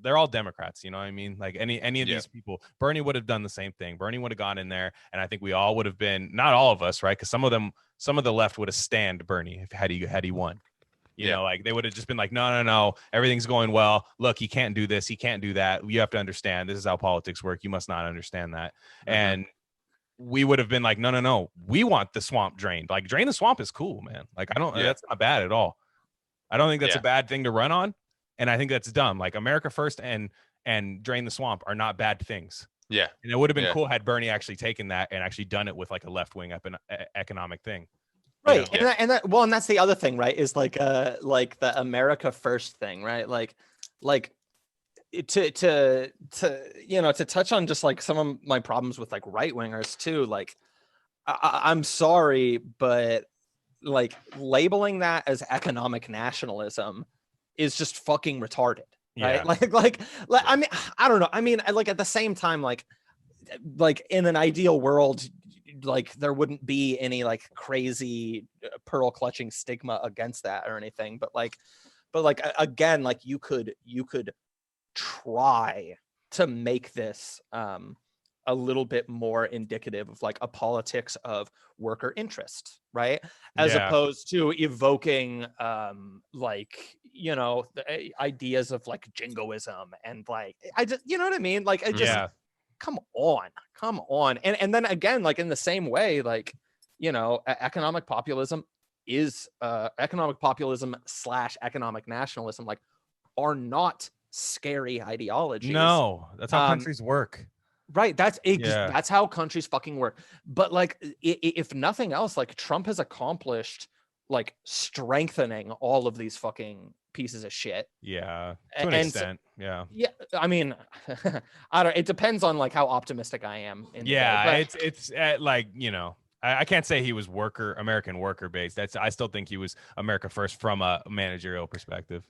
they're all Democrats. You know what I mean? Like any of these people, Bernie would have done the same thing. Bernie would have gone in there, and I think we all would have been, not all of us, right? Because some of the left would have stand Bernie had he won. You know, like they would have just been like, no, everything's going well. Look, he can't do this. He can't do that. You have to understand. This is how politics work. You must not understand that. And we would have been like, no, we want the swamp drained. Like, drain the swamp is cool, man. Like, that's not bad at all. I don't think that's a bad thing to run on. And I think that's dumb. Like, America first and drain the swamp are not bad things. Yeah. And it would have been cool had Bernie actually taken that and actually done it with like a left-wing economic thing. Right. You know? And that's the other thing, right? Is like the America first thing, right? Like to you know, to touch on just like some of my problems with like right wingers too, like I'm sorry, but like labeling that as economic nationalism is just fucking retarded, right? Like I mean, I don't know. I mean, like at the same time, like in an ideal world, like there wouldn't be any like crazy pearl clutching stigma against that or anything, but like again, like you could try to make this a little bit more indicative of like a politics of worker interest, right? As opposed to evoking like, you know, the ideas of like jingoism and like, I just, you know what I mean? Like, I just, come on. And then again, like in the same way, like, you know, economic populism is economic populism / economic nationalism, like are not scary ideologies. No, that's how countries work. Right. That's how countries fucking work. But like, if nothing else, like Trump has accomplished like strengthening all of these fucking pieces of shit. Yeah. To an extent. Yeah. Yeah. I mean, it depends on like how optimistic I am. It's like, you know, I can't say he was American worker based. I still think he was America first from a managerial perspective.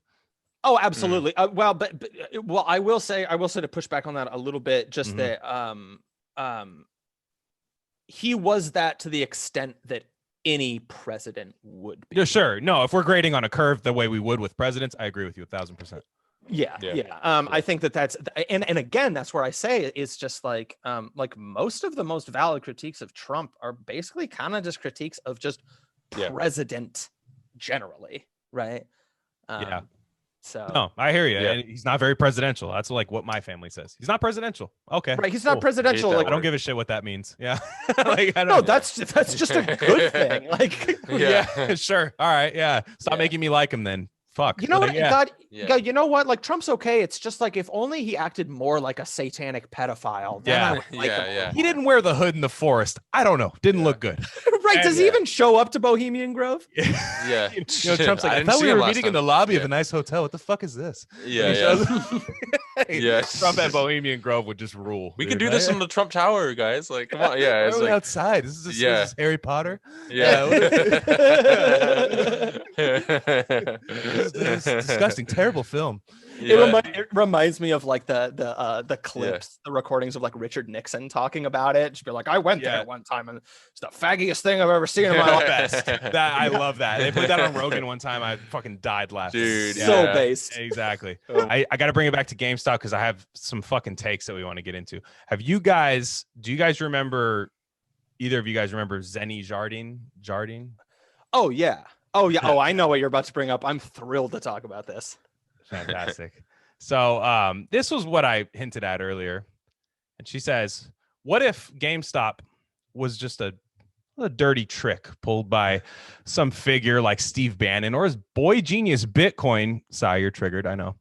Oh, absolutely. Well, I will say to push back on that a little bit, just that he was that to the extent that any president would be. Yeah, sure. No, if we're grading on a curve the way we would with presidents, I agree with you 1,000%. Yeah. I think that's and again, that's where I say it's just like most of the most valid critiques of Trump are basically kind of just critiques of just president generally, right? So no, I hear you. And he's not very presidential. That's like what my family says. He's not presidential. Okay, right. He's not presidential. Like, I don't give a shit what that means. Yeah. Like, I don't, no, that's just a good thing. Like, sure. All right. Yeah. Stop making me like him then. fuck. You know what? Yeah. God, Yeah. God, you know what? Like Trump's okay. It's just like if only he acted more like a satanic pedophile. Then I would like him a Yeah. lot He more. didn't wear the hood in the forest. I don't know. Didn't look good. Right? Does he Yeah. even show up to Bohemian Grove? Yeah. You know, Trump's like, I didn't thought see we him were last meeting in time. the lobby of Yeah. a nice hotel. What the fuck is this? Yeah, He yeah. shows- Yeah. Trump at Bohemian Grove would just rule. We dude, could do right? this on the Trump Tower, guys. Like, come on. Yeah. Why It's are we like, outside. This is Yeah. Harry Potter. yeah. what is this is disgusting. Terrible film. It reminds me of like the clips, the recordings of like Richard Nixon talking about it. Just be like, I went there one time and it's the faggiest thing I've ever seen in my life. Best. I love that. They put that on Rogan one time. I fucking died laughing. Dude, So yeah. based. Exactly. Oh. I got to bring it back to GameStop because I have some fucking takes that we want to get into. Do you guys remember, either of you guys remember Zenny Jardine? Oh yeah. Oh yeah. Oh, I know what you're about to bring up. I'm thrilled to talk about this. Fantastic. So this was what I hinted at earlier. And she says, what if GameStop was just a dirty trick pulled by some figure like Steve Bannon or his boy genius Btchcoin, you're triggered, I know,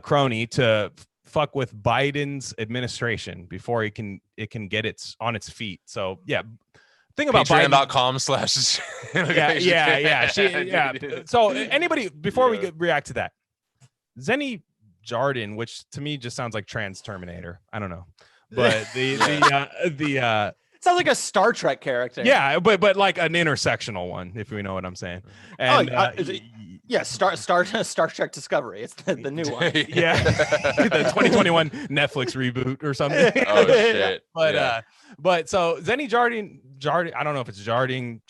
crony to fuck with Biden's administration before it can get on its feet. So yeah, think about Patreon.com/ yeah. So anybody, before we react to that, Zenny Jardine, which to me just sounds like trans Terminator. I don't know, but the Sounds like a Star Trek character. yeah, but like an intersectional one, if we know what I'm saying. And yeah, Star Trek Discovery. It's the new one. yeah, the 2021 Netflix reboot or something. Oh shit. But so Zenny Jardine, I don't know if it's sharding,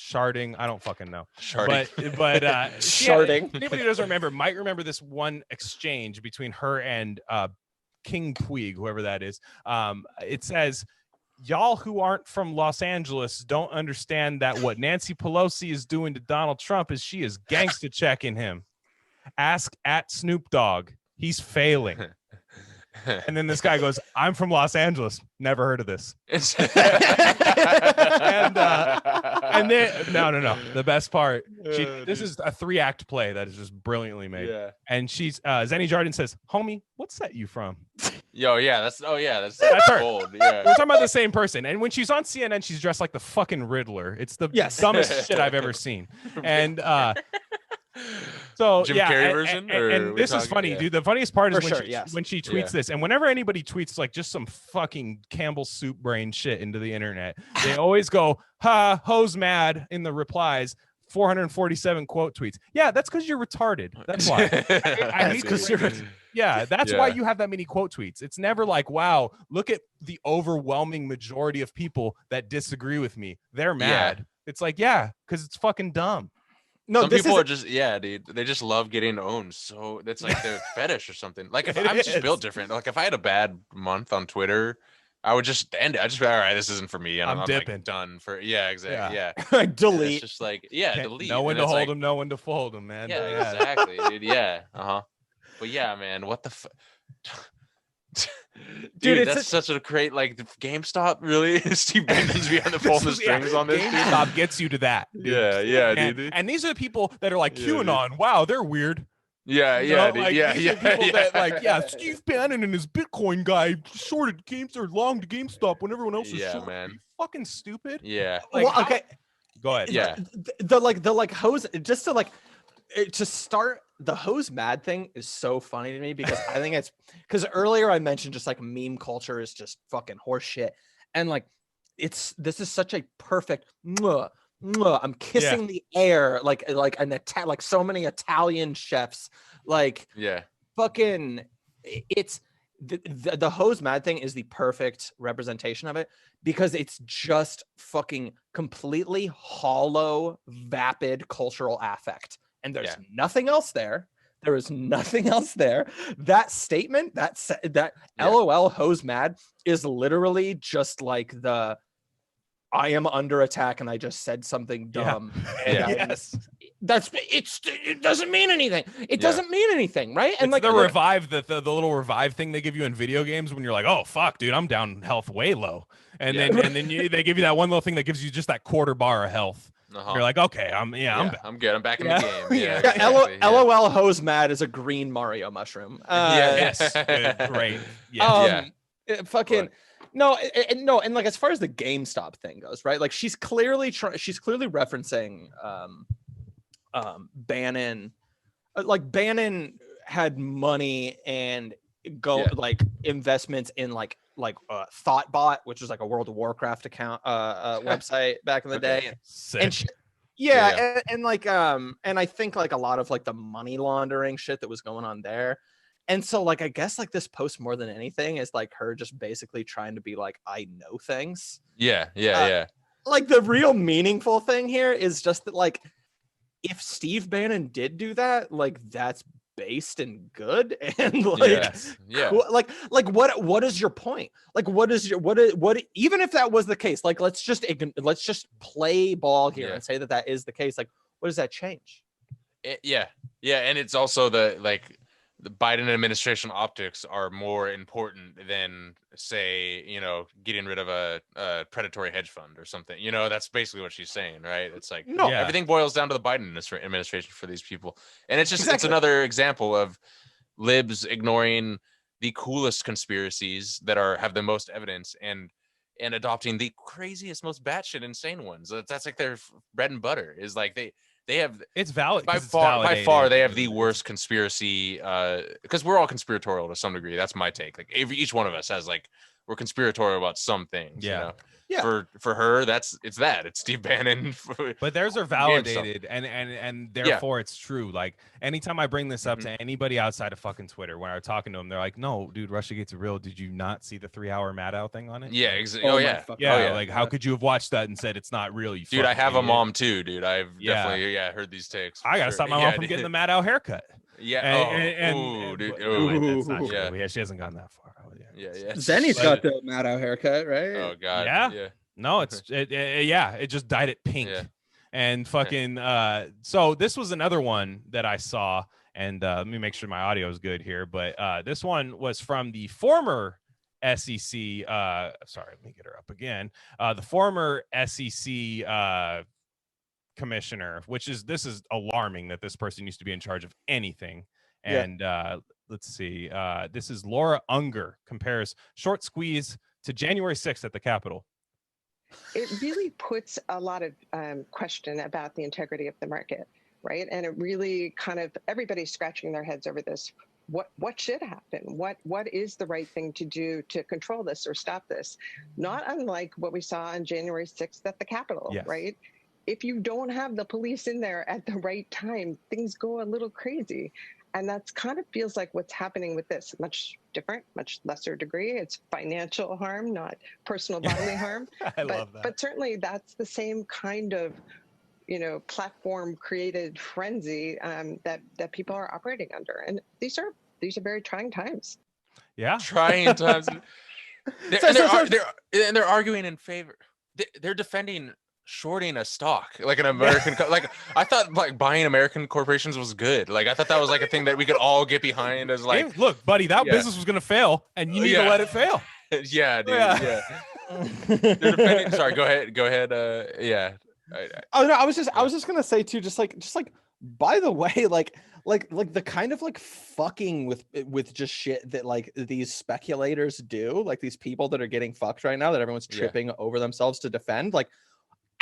I don't fucking know. Sharding. But Sharding. Anybody who doesn't remember might remember this one exchange between her and King Puig, whoever that is. It says, y'all who aren't from Los Angeles don't understand that what Nancy Pelosi is doing to Donald Trump is she is gangsta checking him. Ask at Snoop Dogg. He's failing. And then this guy goes, I'm from Los Angeles. Never heard of this. And then no. The best part, this is a 3-act play that is just brilliantly made. Yeah. And she's Zenny Jardine says, homie, what set you from? That's her. bold. Yeah. We're talking about the same person. And when she's on CNN, she's dressed like the fucking Riddler. It's the dumbest shit I've ever seen. And so Jim Carrey version, and this is funny, dude. The funniest part is For when she tweets this, and whenever anybody tweets like just some fucking Campbell's soup brain shit into the internet, they always go, "Ha, hoes mad" in the replies. 447 quote tweets. Yeah, that's because you're retarded. That's why. I hate because you're. Yeah, that's why you have that many quote tweets. It's never like, wow, look at the overwhelming majority of people that disagree with me. They're mad. It's like, yeah, because it's fucking dumb. No, some people are just dude. They just love getting owned. So that's like their fetish or something. Like if I'm just built different. Like if I had a bad month on Twitter, I would just end it. I just be all right. This isn't for me. And I'm dipping. like, done for. Yeah, exactly. Yeah. Delete. It's just like delete. No one And to it's hold like, them, no one to fold them, man. Yeah, exactly, dude. Yeah. But yeah, man, what the dude, that's such a great like GameStop. Really, Steve Bannon's behind the pulling the strings on this. GameStop gets you to that. Dude. Yeah, dude. And these are the people that are like QAnon. Dude. Wow, they're weird. Yeah, Dude. People that like, Steve Bannon and his Btchcoin guy shorted or longed to GameStop when everyone else was short. Man. You fucking stupid. Yeah. Like, well, okay. Go ahead. Yeah. The hose, just to to start, the hose mad thing is so funny to me because I think it's because earlier I mentioned just like meme culture is just fucking horse shit. And like this is such a perfect I'm kissing the air like so many Italian chefs. Like fucking it's the hose mad thing is the perfect representation of it because it's just fucking completely hollow, vapid cultural affect. And there's nothing else there. There is nothing else there. That statement, that LOL hose mad is literally just like I am under attack and I just said something dumb. And it doesn't mean anything. It doesn't mean anything, right? And it's like the revive, the little revive thing they give you in video games when you're like, oh fuck, dude, I'm down health way low. And then they give you that one little thing that gives you just that quarter bar of health. You're like, okay, I'm back. I'm good. I'm back in the game. Yeah, exactly, LOL hose mad is a green Mario mushroom. Yes, good, great. Yes. Fucking But- no, no, and like as far as the GameStop thing goes, right? Like she's clearly referencing Bannon. Like Bannon had money and like investments in like Thoughtbot, which was like a World of Warcraft account website back in the day. Sick. And and like and I think like a lot of like the money laundering shit that was going on there. And so like I guess like this post more than anything is like her just basically trying to be like, I know things. Yeah. Like the real meaningful thing here is just that like if Steve Bannon did do that, like that's based and good and like cool. like what is your point? Like what even if that was the case, like let's just play ball here and say that is the case. Like what does that change? And it's also the Biden administration optics are more important than, say, getting rid of a predatory hedge fund or something. That's basically what she's saying, right? It's like everything boils down to the Biden administration for these people. And it's just it's another example of libs ignoring the coolest conspiracies that have the most evidence and adopting the craziest, most batshit insane ones. That's like their bread and butter, is like they have it's valid by far they have the worst conspiracy because we're all conspiratorial to some degree. That's my take. Like each one of us has we're conspiratorial about some things. For her it's Steve Bannon. But theirs are validated and therefore it's true. Like anytime I bring this up to anybody outside of fucking Twitter, when I'm talking to them, they're like, no dude, Russiagate's real. Did you not see the 3-hour Maddow thing on it? Like, how could you have watched that and said it's not real? You dude, I have a mom too, dude. I've definitely heard these takes. I gotta stop my mom from getting the Maddow haircut. Dude. That's not true. Yeah, she hasn't gone that far. Zenny's got the Maddow haircut, right? Oh god. Yeah. No, it just dyed it pink. And fucking so this was another one that I saw, and let me make sure my audio is good here, but this one was from the former SEC sorry, let me get her up again. The former SEC commissioner, this is alarming that this person used to be in charge of anything. And let's see, this is Laura Unger, compares short squeeze to January 6th at the Capitol. It really puts a lot of question about the integrity of the market, right? And it really kind of, everybody's scratching their heads over this. What should happen? What is the right thing to do to control this or stop this? Not unlike what we saw on January 6th at the Capitol, right? If you don't have the police in there at the right time, things go a little crazy. And that's kind of feels like what's happening with this. Much different, much lesser degree. It's financial harm, not personal bodily harm. I love that. But certainly that's the same kind of, platform created frenzy that people are operating under. And these are very trying times. Yeah. Trying times. They're arguing in favor. They're defending shorting a stock, like an American like I thought like buying American corporations was good. Like I thought that was like a thing that we could all get behind as like, hey, look buddy, that business was gonna fail and you need to let it fail. Dude. They're defending, sorry, go ahead. I was just gonna say too, just like by the way, like the kind of like fucking with just shit that like these speculators do, like these people that are getting fucked right now that everyone's tripping over themselves to defend, like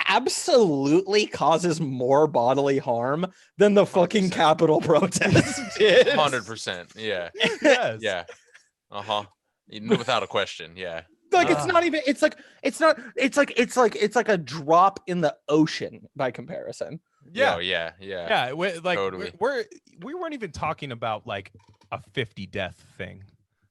absolutely causes more bodily harm than the fucking 100%. Capitol protest did. 100%. Yeah. Yes. Yeah. Without a question. Yeah. Like it's not even. It's like a drop in the ocean by comparison. Yeah. Yeah. Like totally. we weren't even talking about like a 50 death thing.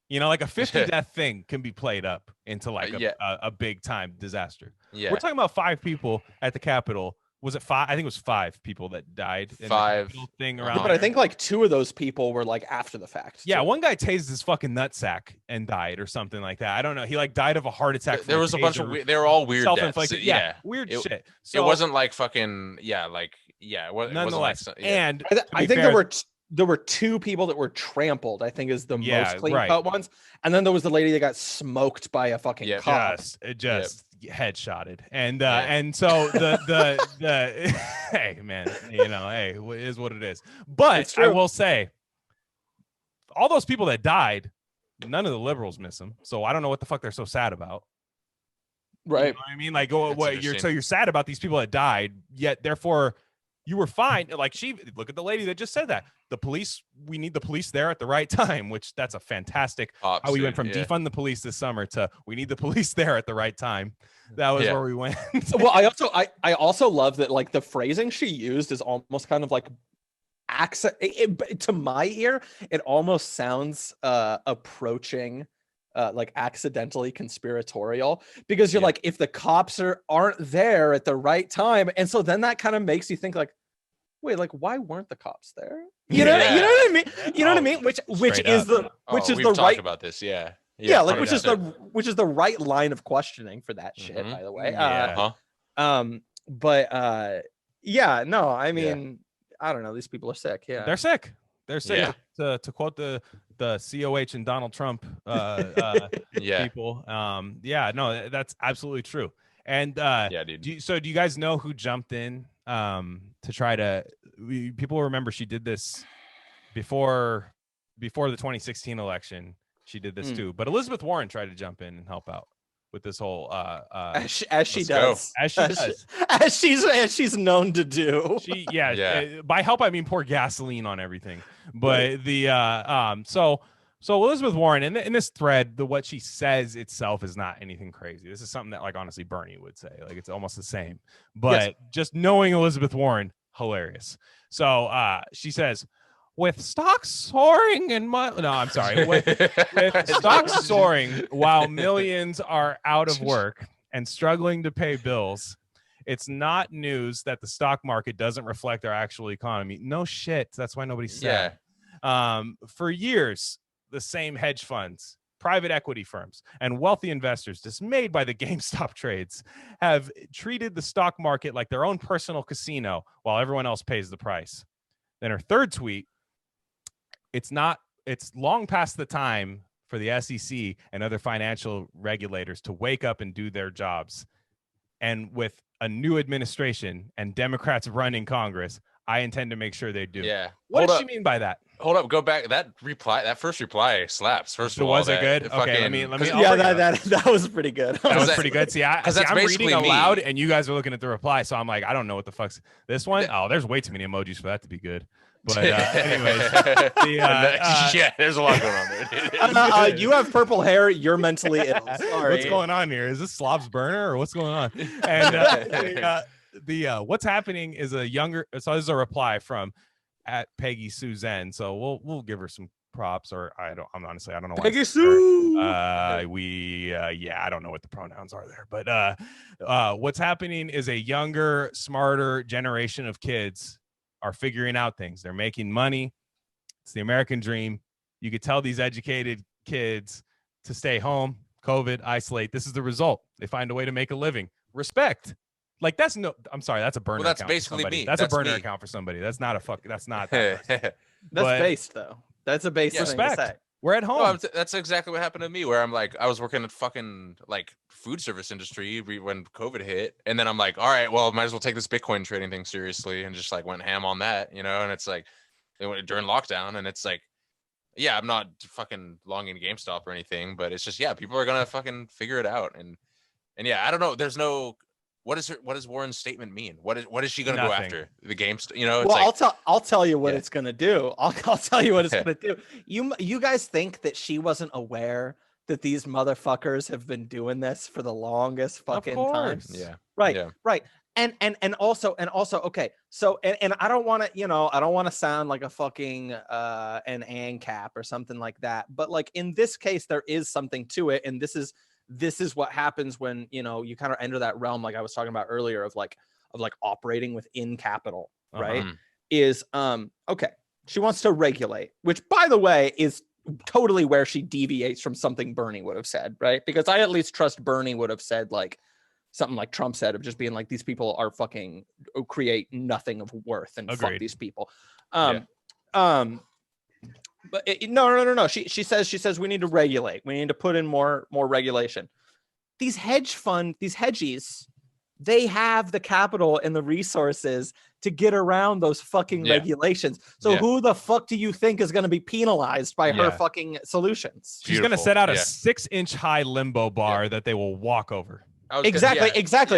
Like a 50 death thing can be played up into like a big time disaster. Yeah. We're talking about 5 people at the Capitol. Was it 5? I think it was 5 people that died. 5 thing around. But I think like 2 of those people were like after the fact. Yeah, one guy tased his fucking nutsack and died or something like that. I don't know. He like died of a heart attack. There was a bunch of they were all weird self-inflicted. Yeah, weird shit. So, it wasn't like fucking it nonetheless. Wasn't like, and I think there were 2 people that were trampled, I think is the most clean cut ones. And then there was the lady that got smoked by a fucking cop. headshotted. And so the hey man, you know, hey, it is what it is. But I will say, all those people that died, none of the liberals miss them. So I don't know what the fuck they're so sad about. Right. You know what I mean? Like, you're sad about these people that died, yet therefore you were fine. Like, look at the lady that just said that. The police, we need the police there at the right time, which that's a fantastic how we went from defund the police this summer to we need the police there at the right time. That was where we went. Well, I also love that, like, the phrasing she used is almost kind of like accent. To my ear, it almost sounds approaching like accidentally conspiratorial, because you're like, if the cops aren't there at the right time, and so then that kind of makes you think like, wait, like, why weren't the cops there? You know what I mean? You know what I mean? Which is the we've right about this, like 100%. which is the right line of questioning for that shit, by the way. Yeah, no, I mean, I don't know. These people are sick. Yeah, they're sick. They're sick. To quote the COH and Donald Trump people. No, that's absolutely true. And dude. Do you guys know who jumped in to try to? People remember she did this before the 2016 election. She did this too, but Elizabeth Warren tried to jump in and help out with this whole as she does, as she's known to do. By help I mean pour gasoline on everything. But so Elizabeth Warren in this thread, what she says itself is not anything crazy. This is something that, like, honestly Bernie would say. Like, it's almost the same. But just knowing Elizabeth Warren, hilarious. So she says, with stocks soaring with stocks soaring while millions are out of work and struggling to pay bills, it's not news that the stock market doesn't reflect our actual economy. No shit. That's why nobody said. For years, the same hedge funds, private equity firms, and wealthy investors, dismayed by the GameStop trades, have treated the stock market like their own personal casino while everyone else pays the price. Then her third tweet, it's long past the time for the SEC and other financial regulators to wake up and do their jobs. And with a new administration and Democrats running Congress, I intend to make sure they do. Yeah. What does she mean by that? Hold up, go back. That first reply slaps. First of all, was it good? Okay, let me. That was pretty good. That was pretty good. See, I'm reading aloud, and you guys are looking at the reply, so I'm like, I don't know what the fuck's this one. Oh, there's way too many emojis for that to be good. But anyways, there's a lot going on there. You have purple hair. You're mentally ill. Sorry. What's going on here? Is this Slav's burner or what's going on? And what's happening is this is a reply from at Peggy Suzanne. So we'll give her some props, or I don't know why. Peggy Sue. I don't know what the pronouns are there, but what's happening is a younger, smarter generation of kids are figuring out things. They're making money. It's the American dream. You could tell these educated kids to stay home, COVID, isolate. This is the result. They find a way to make a living. Respect. Like, that's a burner. Well, that's account basically me. That's a burner account for somebody. That's not that. That's based though. That's a base respect. Thing to say. We're at home. No, that's exactly what happened to me, where I'm like, I was working at fucking like food service industry when COVID hit. And then I'm like, all right, well, might as well take this Bitcoin trading thing seriously, and just like went ham on that, you know? And it's like during lockdown, and it's like, yeah, I'm not fucking longing GameStop or anything, but it's just, people are going to fucking figure it out. And I don't know. There's no, what does Warren's statement mean? What is she going to go after the GameStop? You know, it's I'll tell you what it's going to do. I'll tell you what it's going to do. You guys think that she wasn't aware that these motherfuckers have been doing this for the longest fucking time? Yeah. Right. Yeah. Right. And also, okay. So, and I don't want to sound like a fucking an ANCAP or something like that. But like in this case, there is something to it. And this is what happens when, you kind of enter that realm, like I was talking about earlier, of operating within capital, right? Is okay. She wants to regulate, which, by the way, is totally where she deviates from something Bernie would have said, right? Because I at least trust Bernie would have said like something like Trump said, of just being like, these people are fucking create nothing of worth, and fuck these people. But no. She says we need to regulate. We need to put in more regulation. these hedgies, they have the capital and the resources to get around those fucking regulations. So who the fuck do you think is going to be penalized by her fucking solutions? She's going to set out a 6-inch high limbo bar that they will walk over. Exactly.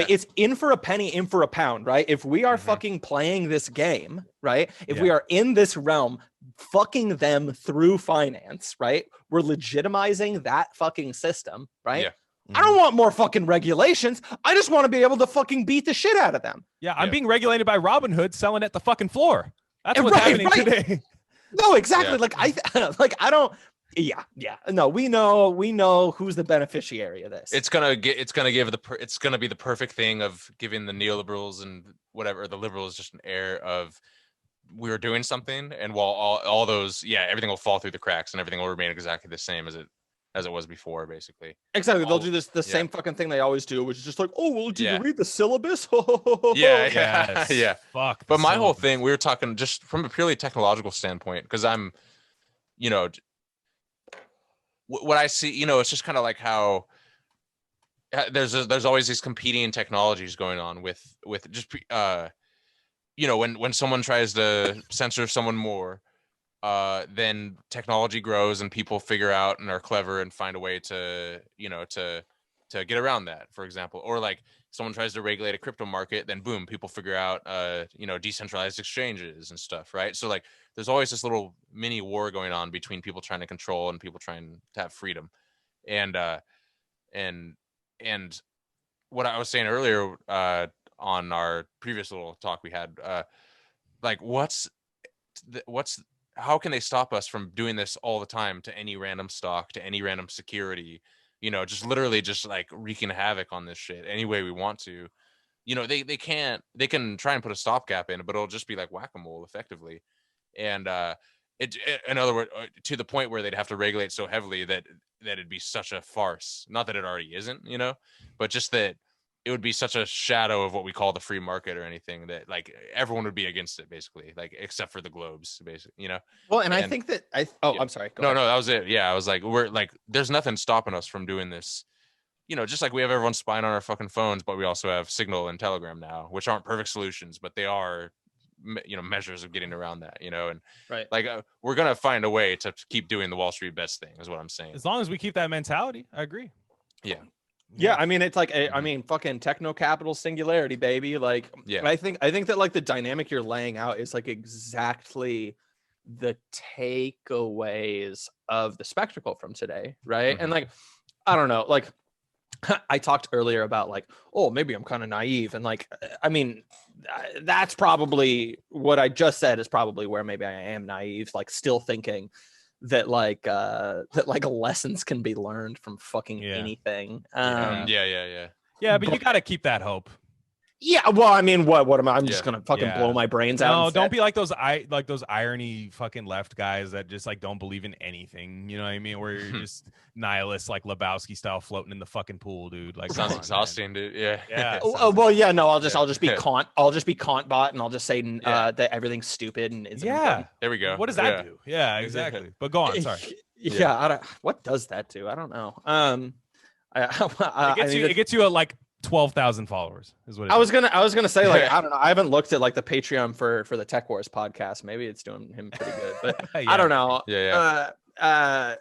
It's in for a penny, in for a pound, right? If we are fucking playing this game, right? If we are in this realm, fucking them through finance, right? We're legitimizing that fucking system, right? I don't want more fucking regulations. I just want to be able to fucking beat the shit out of them. Yeah, I'm being regulated by Robinhood selling at the fucking floor. That's what's happening today. No, exactly. Like I don't. No, we know who's the beneficiary of this. It's gonna be the perfect thing of giving the neoliberals and whatever the liberals just an air of we're doing something, and while all those everything will fall through the cracks and everything will remain exactly the same as it was before, basically. Exactly. They'll do the same fucking thing they always do, which is just like, oh, well, did you read the syllabis? Yeah. Fuck. But my whole thing, we were talking just from a purely technological standpoint, because I'm, what I see, it's just kind of like how there's always these competing technologies going on with just, when someone tries to censor someone more, then technology grows and people figure out and are clever and find a way to get around that, for example. Or like someone tries to regulate a crypto market, then boom, people figure out decentralized exchanges and stuff, right? So like there's always this little mini war going on between people trying to control and people trying to have freedom. And what I was saying earlier on our previous little talk we had, like how can they stop us from doing this all the time to any random stock, to any random security, just literally just like wreaking havoc on this shit any way we want to? They can try and put a stopgap in, but it'll just be like whack-a-mole effectively. And in other words, to the point where they'd have to regulate so heavily that it'd be such a farce. Not that it already isn't, but just that it would be such a shadow of what we call the free market or anything that like everyone would be against it, basically, like except for the globes, basically, Well, and I think that I'm sorry. No, that was it. Yeah, I was like, we're like, there's nothing stopping us from doing this. Just like we have everyone spying on our fucking phones, but we also have Signal and Telegram now, which aren't perfect solutions, but they are, measures of getting around that, and right. Like we're gonna find a way to keep doing the Wall Street bets thing, is what I'm saying. As long as we keep that mentality, I agree. Yeah, I mean, it's like, fucking techno capital singularity, baby. Like, I think that like the dynamic you're laying out is like exactly the takeaways of the spectacle from today, right? And like, I don't know, like I talked earlier about like, oh, maybe I'm kind of naive, and like, I mean, that's probably what I just said is probably where maybe I am naive, like still thinking that like lessons can be learned from fucking anything. Yeah, but you got to keep that hope. Yeah, well, I mean, what am I? I'm just gonna fucking blow my brains out. No, don't be like those irony fucking left guys that just like don't believe in anything. You know what I mean? Where you're just nihilist, like Lebowski style, floating in the fucking pool, dude. Like, sounds exhausting, man. Dude. Yeah. Well, yeah. No, I'll just be Kant. I'll just be Kant bot, and I'll just say that everything's stupid and it's there we go. What does that do? Yeah, exactly. But go on. Sorry. What does that do? I don't know. It gets you a like 12,000 followers is what I was gonna say, like, I don't know, I haven't looked at like the Patreon for the Tech Wars podcast. Maybe it's doing him pretty good, but I don't know. I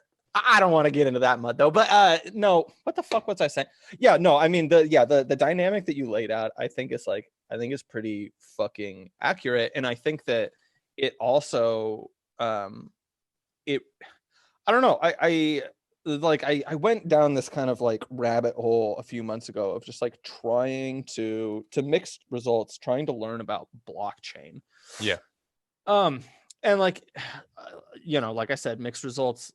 don't want to get into that mud though, but no, what the fuck was I saying? I mean the dynamic that you laid out, I think is pretty fucking accurate, and I think that it also I don't know, I went down this kind of like rabbit hole a few months ago of just like trying to mixed results, trying to learn about blockchain. And like, like I said, mixed results.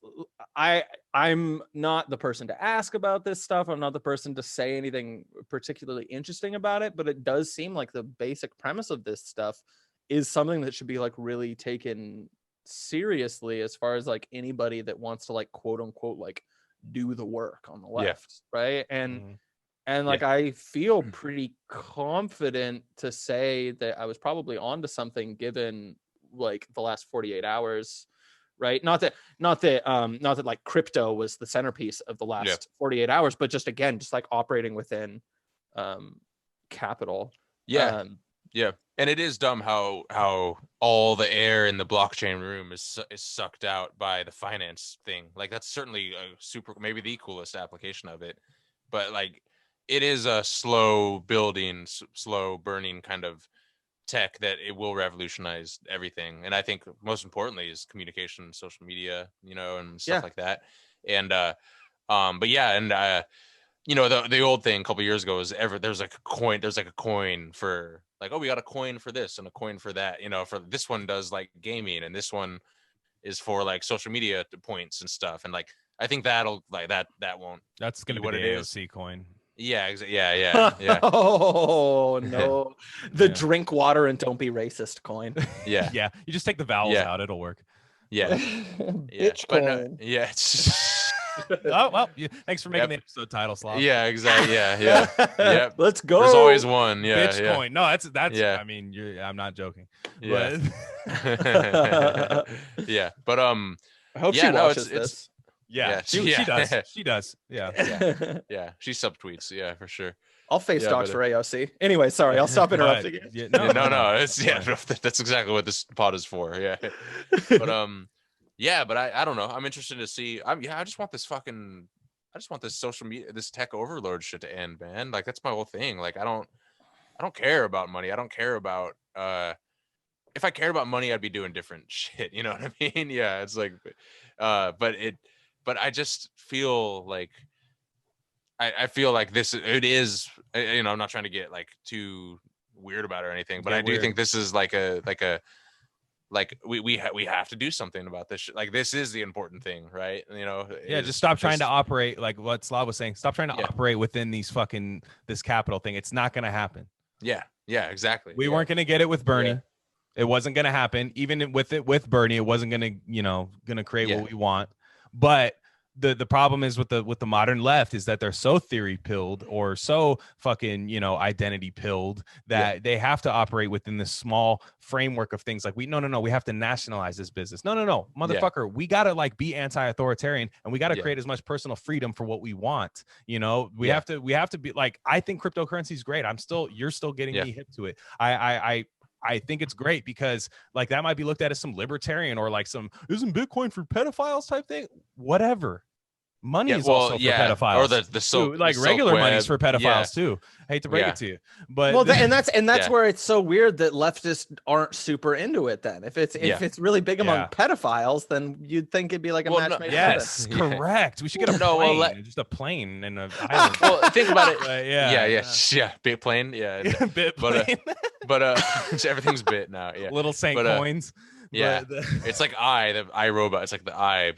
I'm not the person to ask about this stuff. I'm not the person to say anything particularly interesting about it, but it does seem like the basic premise of this stuff is something that should be like really taken seriously as far as like anybody that wants to like quote unquote like do the work on the left, right? And like I feel pretty confident to say that I was probably onto something given like the last 48 hours, right? Not that like crypto was the centerpiece of the last 48 hours, but just again, just like operating within capital. Yeah. And it is dumb how all the air in the blockchain room is sucked out by the finance thing. Like that's certainly a maybe the coolest application of it, but like it is a slow building, slow burning kind of tech that it will revolutionize everything. And I think most importantly is communication, social media, and stuff like that. And but yeah, and the old thing a couple years ago was there's like a coin for like, oh, we got a coin for this and a coin for that, for this one does like gaming and this one is for like social media points and stuff. And like I think that'll like that won't, that's gonna be what the it AOC coin. Yeah, yeah. Oh no, the drink water and don't be racist coin. Yeah. Yeah, you just take the vowels out, it'll work. Yeah. Btchcoin. Oh well, thanks for making the episode title, Slav. Yeah, exactly. Yeah. Let's go. There's always one. Yeah. Btchcoin. No, that's. Yeah. I mean, I'm not joking. Yeah. But... yeah. But I hope she watches this. Yeah, she does. She does. Yeah. Yeah. She subtweets. Yeah, for sure. I'll face docs for AOC. Anyway, sorry, I'll stop interrupting you. No. It's that's exactly what this pod is for. Yeah. But yeah, but I don't know. I'm interested to see. I just want this social media, this tech overload shit to end, man. Like that's my whole thing. Like I don't care about money. I don't care about if I cared about money, I'd be doing different shit. You know what I mean? Yeah, it's like but I just feel like I feel like it is, I'm not trying to get like too weird about it or anything, but I do think this is like we have to do something about this shit. Like this is the important thing, right? Just stop trying to operate like what Slav was saying. Stop trying to operate within this capital thing. It's not going to happen. Yeah, exactly. We weren't going to get it with Bernie. It wasn't going to happen. Even with Bernie, it wasn't going to create what we want. But the problem is with the modern left is that they're so theory pilled or so fucking identity pilled that they have to operate within this small framework of things. Like we have to nationalize this business. No, motherfucker, we gotta like be anti-authoritarian and we gotta create as much personal freedom for what we want. We have to be like, I think cryptocurrency is great. You're still getting me hip to it. I think it's great because like that might be looked at as some libertarian or like some isn't Bitcoin for pedophiles type thing. Whatever. Money is also for pedophiles, or like regular money's for pedophiles too. I hate to break it to you, but that's where it's so weird that leftists aren't super into it. Then if it's really big among pedophiles, then you'd think it'd be like a match made. Yes, correct. We should get a plane, just a plane and an island. Well, think about it. Bit plane, bit plane. But everything's bit now. Yeah, little Saint coins. Yeah, it's like the iRobot. It's like the eye of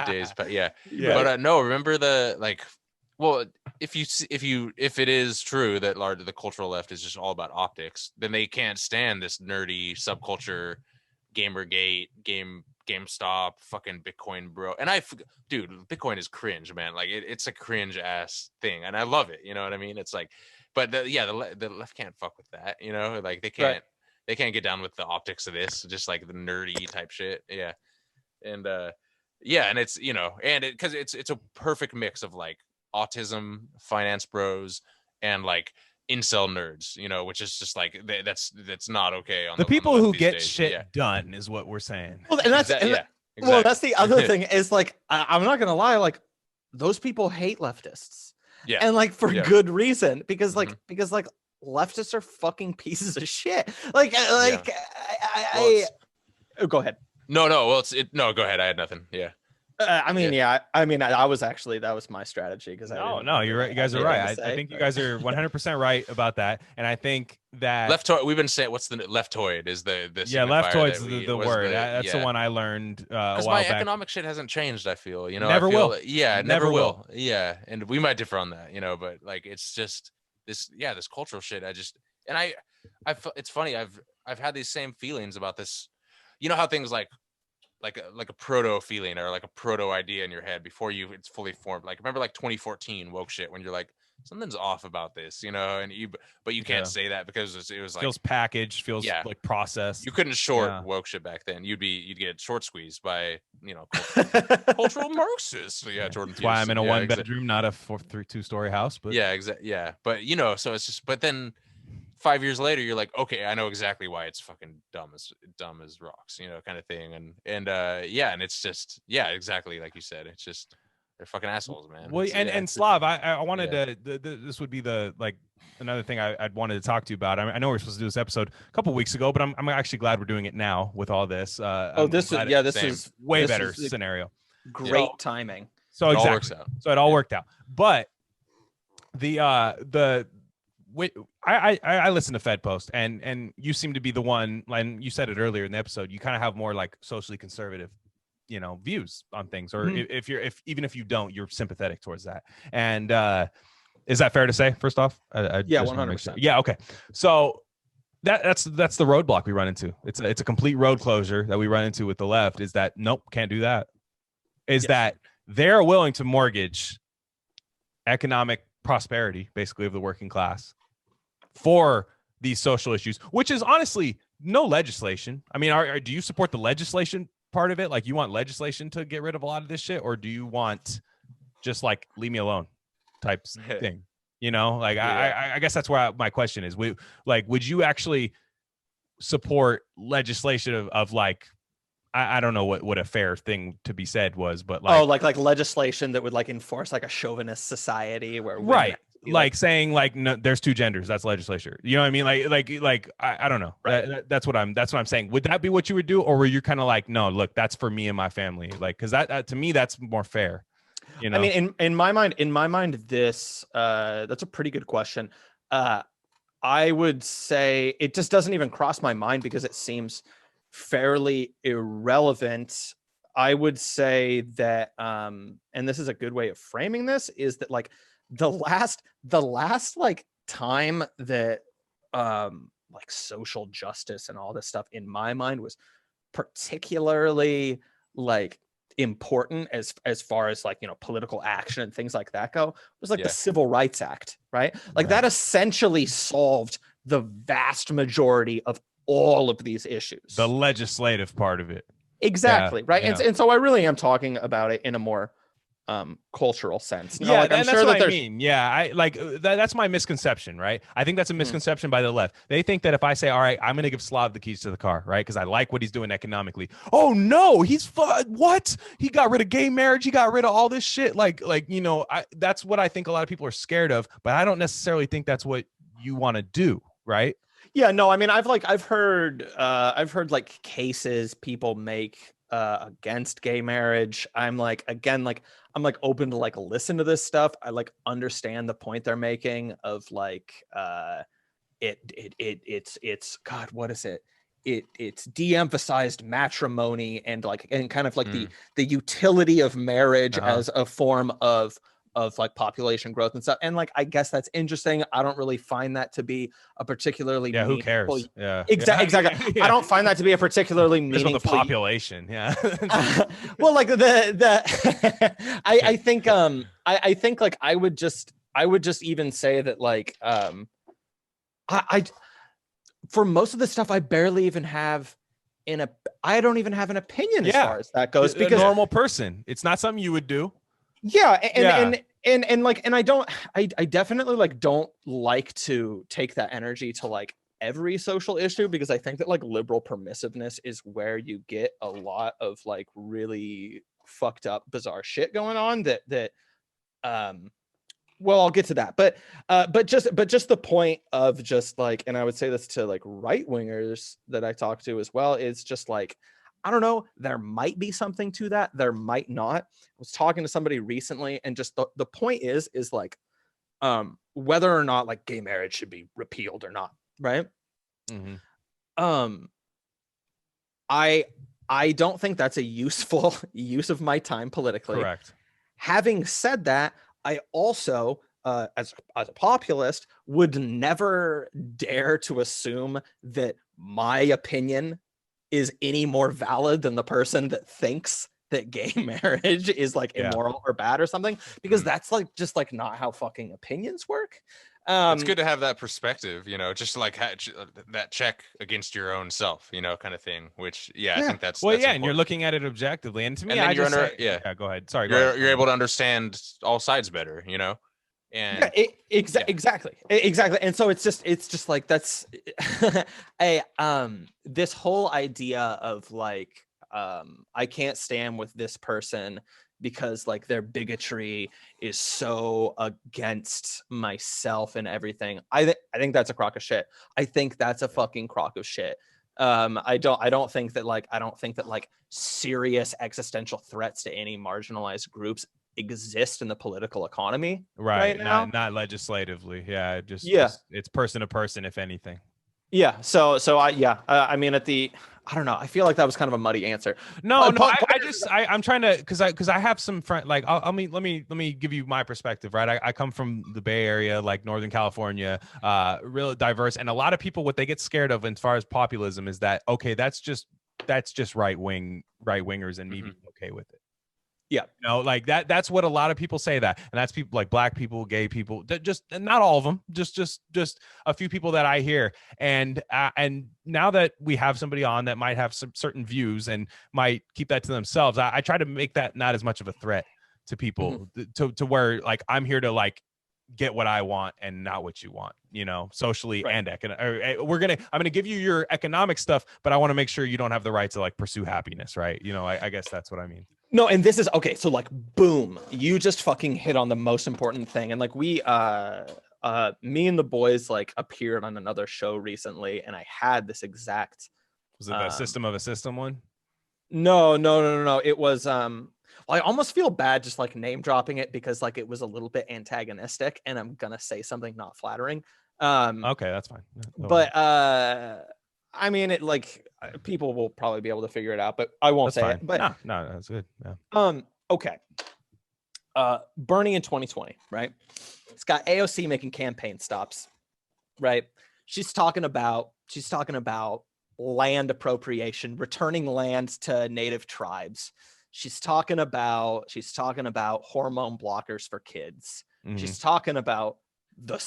days. But but no, remember if it is true that the cultural left is just all about optics, then they can't stand this nerdy subculture, Gamergate, GameStop, fucking Bitcoin, bro. And dude, Bitcoin is cringe, man. Like it's a cringe ass thing, and I love it. You know what I mean? It's like, but the left can't fuck with that. Like they can't. Right. They can't get down with the optics of this, just like the nerdy type shit. Yeah. And and it's, because it's a perfect mix of like autism, finance bros, and like incel nerds, which is just like that's not okay. On the people who get shit done is what we're saying. Well, and that's exactly. Well, that's the other thing is like I'm not gonna lie, like those people hate leftists. Yeah. And like for good reason, because leftists are fucking pieces of shit. Go ahead. No. Well, go ahead. I had nothing. Yeah. I was actually, that was my strategy because you're right. You guys are right. I think you guys are 100% right about that. And I think that leftoid, we've been saying, what's the leftoid is the leftoid's the word. That's the one I learned a while back. Economic shit hasn't changed. I feel, never will. Yeah. Never will. Yeah. And we might differ on that, but like, it's just, this cultural shit. It's funny. I've had these same feelings about this. How things like a proto feeling or like a proto idea in your head before it's fully formed. Like remember like 2014 woke shit when you're like something's off about this, you know, and but you can't Yeah. say that because it was like Feels packaged, feels Yeah. like processed. you couldn't short Yeah. woke shit back then. You'd get short squeezed by, you know, cultural Marxists. So yeah, Jordan That's why I'm in a Peterson. Yeah, 1-bedroom, not a 2-story house. But yeah, exactly. Yeah, but you know, so it's just. But then 5 years later, you're like, okay, I know exactly why it's fucking dumb as rocks, you know, kind of thing. And yeah, and it's just, yeah, exactly like you said. It's just they're fucking assholes, man. Well, It's- and yeah, and it's- Slav, I wanted yeah. to. This would be the like another thing I'd wanted to talk to you about. I know we were supposed to do this episode a couple weeks ago, but I'm actually glad we're doing it now with all this. Oh, I'm this is glad this same. is way this better is a scenario. great timing. So It all exactly. works out. So it all Yeah. worked out. But I listen to Fedpost, and you seem to be the one, and you said it earlier in the episode, you kind of have more like socially conservative, you know, views on things, or even if you don't, you're sympathetic towards that. And is that fair to say? First off, I Yeah, just wanna make 100%. sure. Yeah, okay. So that's the roadblock we run into. It's a complete road closure that we run into with the left. Is that nope, can't do that. Is that they're willing to mortgage economic prosperity, basically, of the working class for these social issues, which is honestly no legislation. I mean, do you support the legislation part of it? Like, you want legislation to get rid of a lot of this shit, or do you want just like leave me alone type thing? You know, like Yeah. I guess that's where my question is. Would you actually support legislation of like, I don't know what a fair thing to be said was, but like, like legislation that would like enforce like a chauvinist society where women right, have to be, like saying like, no, there's two genders, that's legislature. You know what I mean? Like I don't know. Right. That's what I'm saying. Would that be what you would do, or were you kind of like, no, look, that's for me and my family, like, because that to me that's more fair. You know, I mean, in my mind, this that's a pretty good question. I would say it just doesn't even cross my mind because it seems fairly irrelevant. I would say that, and this is a good way of framing this, is that like the last like time that like social justice and all this stuff in my mind was particularly like important as far as like, you know, political action and things like that go, was like Yeah. the Civil Rights Act, right? Like that essentially solved the vast majority of all of these issues. the legislative part of it. Exactly, right? yeah. And so I really am talking about it in a more cultural sense. Now, Yeah, like, I'm and sure that's that what I there's mean. Yeah, I like that's my misconception, right? I think that's a misconception by the left. They think that if I say, all right, I'm going to give Slav the keys to the car, right? Because I like what he's doing economically. Oh no, what? He got rid of gay marriage. He got rid of all this shit. Like you know, that's what I think a lot of people are scared of. But I don't necessarily think that's what you want to do, right? Yeah, no, I mean, I've heard like cases people make against gay marriage. I'm like, again, like I'm like open to like listen to this stuff. I like understand the point they're making of like it's God, what is it? It's de-emphasized matrimony and kind of like the utility of marriage as a form of like population growth and stuff. And like, I guess that's interesting. I don't really find that to be a particularly who cares? Yeah, exactly. Yeah. I don't find that to be a particularly There's meaningful the population. Yeah. well, like I think I think like I would just even say that like I for most of the stuff I barely even have I don't even have an opinion as far as that goes, because a normal person, it's not something you would do. Yeah, and I definitely like don't like to take that energy to like every social issue, because I think that like liberal permissiveness is where you get a lot of like really fucked up, bizarre shit going on that well, I'll get to that, but just the point of just like, and I would say this to like right wingers that I talk to as well, is just like, I don't know, there might be something to that, there might not. I was talking to somebody recently, and just the point is like whether or not like gay marriage should be repealed or not, right? I don't think that's a useful use of my time politically. Correct. Having said that, I also as a populist would never dare to assume that my opinion is any more valid than the person that thinks that gay marriage is like immoral or bad or something, because that's like just like not how fucking opinions work. It's good to have that perspective, you know, just like that check against your own self, you know, kind of thing. Which, I think that's well, that's and you're important. looking at it objectively. And to me, And then I you're just under, say, go ahead. Sorry, you're able to understand all sides better, you know. And exactly. And so it's just like that's this whole idea of like I can't stand with this person because like their bigotry is so against myself and everything. I think that's a crock of shit. I think that's a fucking crock of shit. I don't think that like serious existential threats to any marginalized groups exist in the political economy right now. Not legislatively. Just it's person to person, if anything. I mean, I don't know. I feel like that was kind of a muddy answer. I'm trying to, because I have some friends. Like, let me give you my perspective, right? I come from the Bay Area, like Northern California, real diverse, and a lot of people, what they get scared of as far as populism is that, okay, that's just right wingers, and me being okay with it. Yeah, you know, like that's what a lot of people say, that, and that's people like black people, gay people, just not all of them, just a few people that I hear. And now that we have somebody on that might have some certain views and might keep that to themselves, I try to make that not as much of a threat to people, to where like I'm here to like get what I want and not what you want, you know, socially and I'm gonna give you your economic stuff, but I want to make sure you don't have the right to like pursue happiness, right? You know, I guess that's what I mean. No, and this is okay. So like, boom, you just fucking hit on the most important thing. And like me and the boys like appeared on another show recently, and I had this exact. Was it the System of a System one? No. It was well, I almost feel bad just like name dropping it because like it was a little bit antagonistic, and I'm gonna say something not flattering. Okay, that's fine. But I mean, it like people will probably be able to figure it out, but I won't say it. But no, that's good. Yeah. Okay. Bernie in 2020, right? It's got AOC making campaign stops, right? She's talking about land appropriation, returning land to native tribes. She's talking about hormone blockers for kids. She's talking about the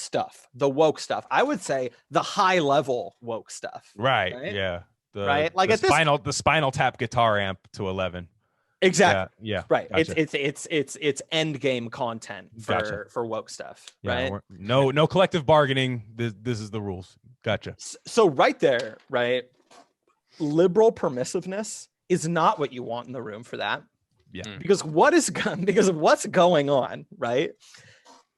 woke stuff. I would say the high level woke stuff. Right? Yeah. Like the spinal tap guitar amp to 11. Exactly. Yeah. Right. Gotcha. It's end game content for woke stuff. Right. No collective bargaining. This is the rules. Gotcha. So right there, right. Liberal permissiveness is not what you want in the room for that. Yeah. Because because of what's going on, right,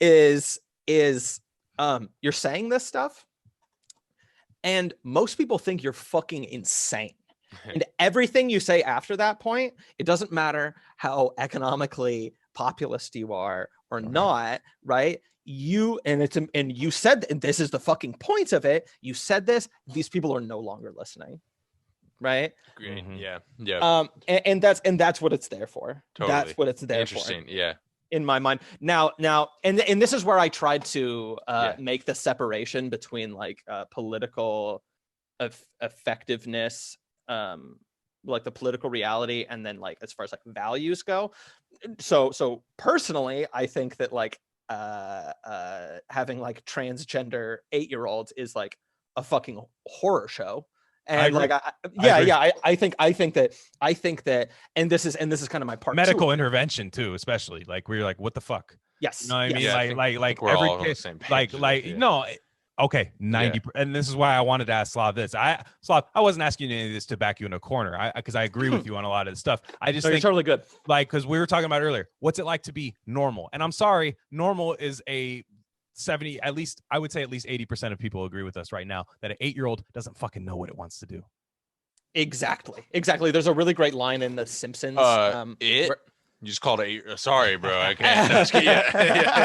is you're saying this stuff and most people think you're fucking insane. And everything you say after that point, it doesn't matter how economically populist you are or not, right? You said, and this is the fucking point of it, you said this, these people are no longer listening. Right. Yeah. And that's what it's there for. Totally. That's what it's there for. Interesting. Yeah. In my mind now, and this is where I tried to make the separation between like political effectiveness, like the political reality, and then like as far as like values go. So personally, I think that like having like transgender 8-year-olds is like a fucking horror show. And like, I think that, and this is kind of my part. Medical intervention too, especially like where you're like, what the fuck? Yes. You know what I mean? Yeah, like we're every all on the kid, same page. no. Okay, 90%. And this is why I wanted to ask Slav this. Slav, I wasn't asking you any of this to back you in a corner. Because I agree with you on a lot of this stuff. I just think you're totally good. Like, because we were talking about earlier, what's it like to be normal? And I'm sorry, normal is a 70, at least I would say at least 80% of people agree with us right now that an 8-year-old doesn't fucking know what it wants to do. Exactly. There's a really great line in The Simpsons. You just called it. Sorry, bro. I can't. They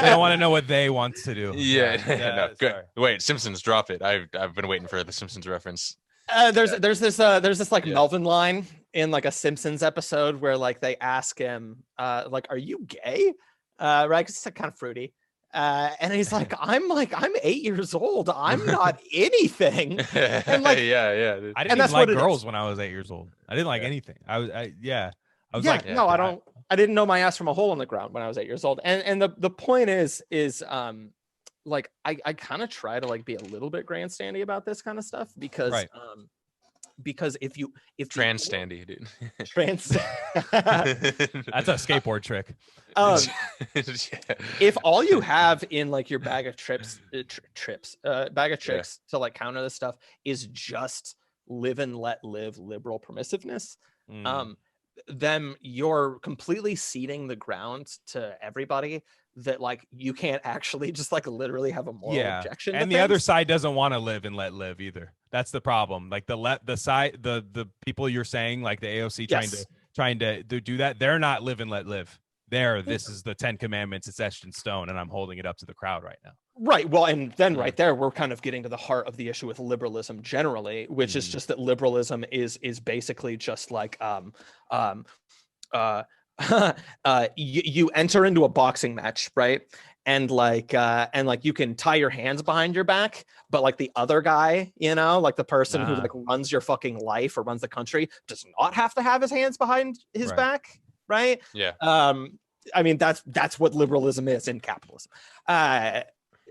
don't want to know what they want to do. No, good. Wait, Simpsons, drop it. I've been waiting for the Simpsons reference. There's this like Melvin line in like a Simpsons episode where like they ask him like, are you gay? Right, because it's like kind of fruity. And he's like, I'm 8 years old. I'm not anything. And like, I didn't even like girls when I was 8 years old. I didn't like anything. I I was yeah, like, no, I didn't know my ass from a hole in the ground when I was 8 years old. And the point is like I kind of try to like be a little bit grandstandy about this kind of stuff because if Trans standy, dude. trans that's a skateboard trick. um, Yeah. if all you have in like your bag of tricks Yeah. to like counter this stuff is just live and let live liberal permissiveness, then you're completely ceding the ground to everybody that like you can't actually just like literally have a moral objection. And the other side doesn't want to live and let live either. That's the problem. Like the people you're saying, like the AOC trying to do that, they're not live and let live. This is the 10 Commandments. It's etched in stone, and I'm holding it up to the crowd right now. Right. Well, and then right there, we're kind of getting to the heart of the issue with liberalism generally, which is just that liberalism is basically just like you enter into a boxing match, right? And like you can tie your hands behind your back, but like the other guy, you know, like the person who like runs your fucking life or runs the country does not have to have his hands behind his back, right? Yeah. I mean, that's what liberalism is in capitalism.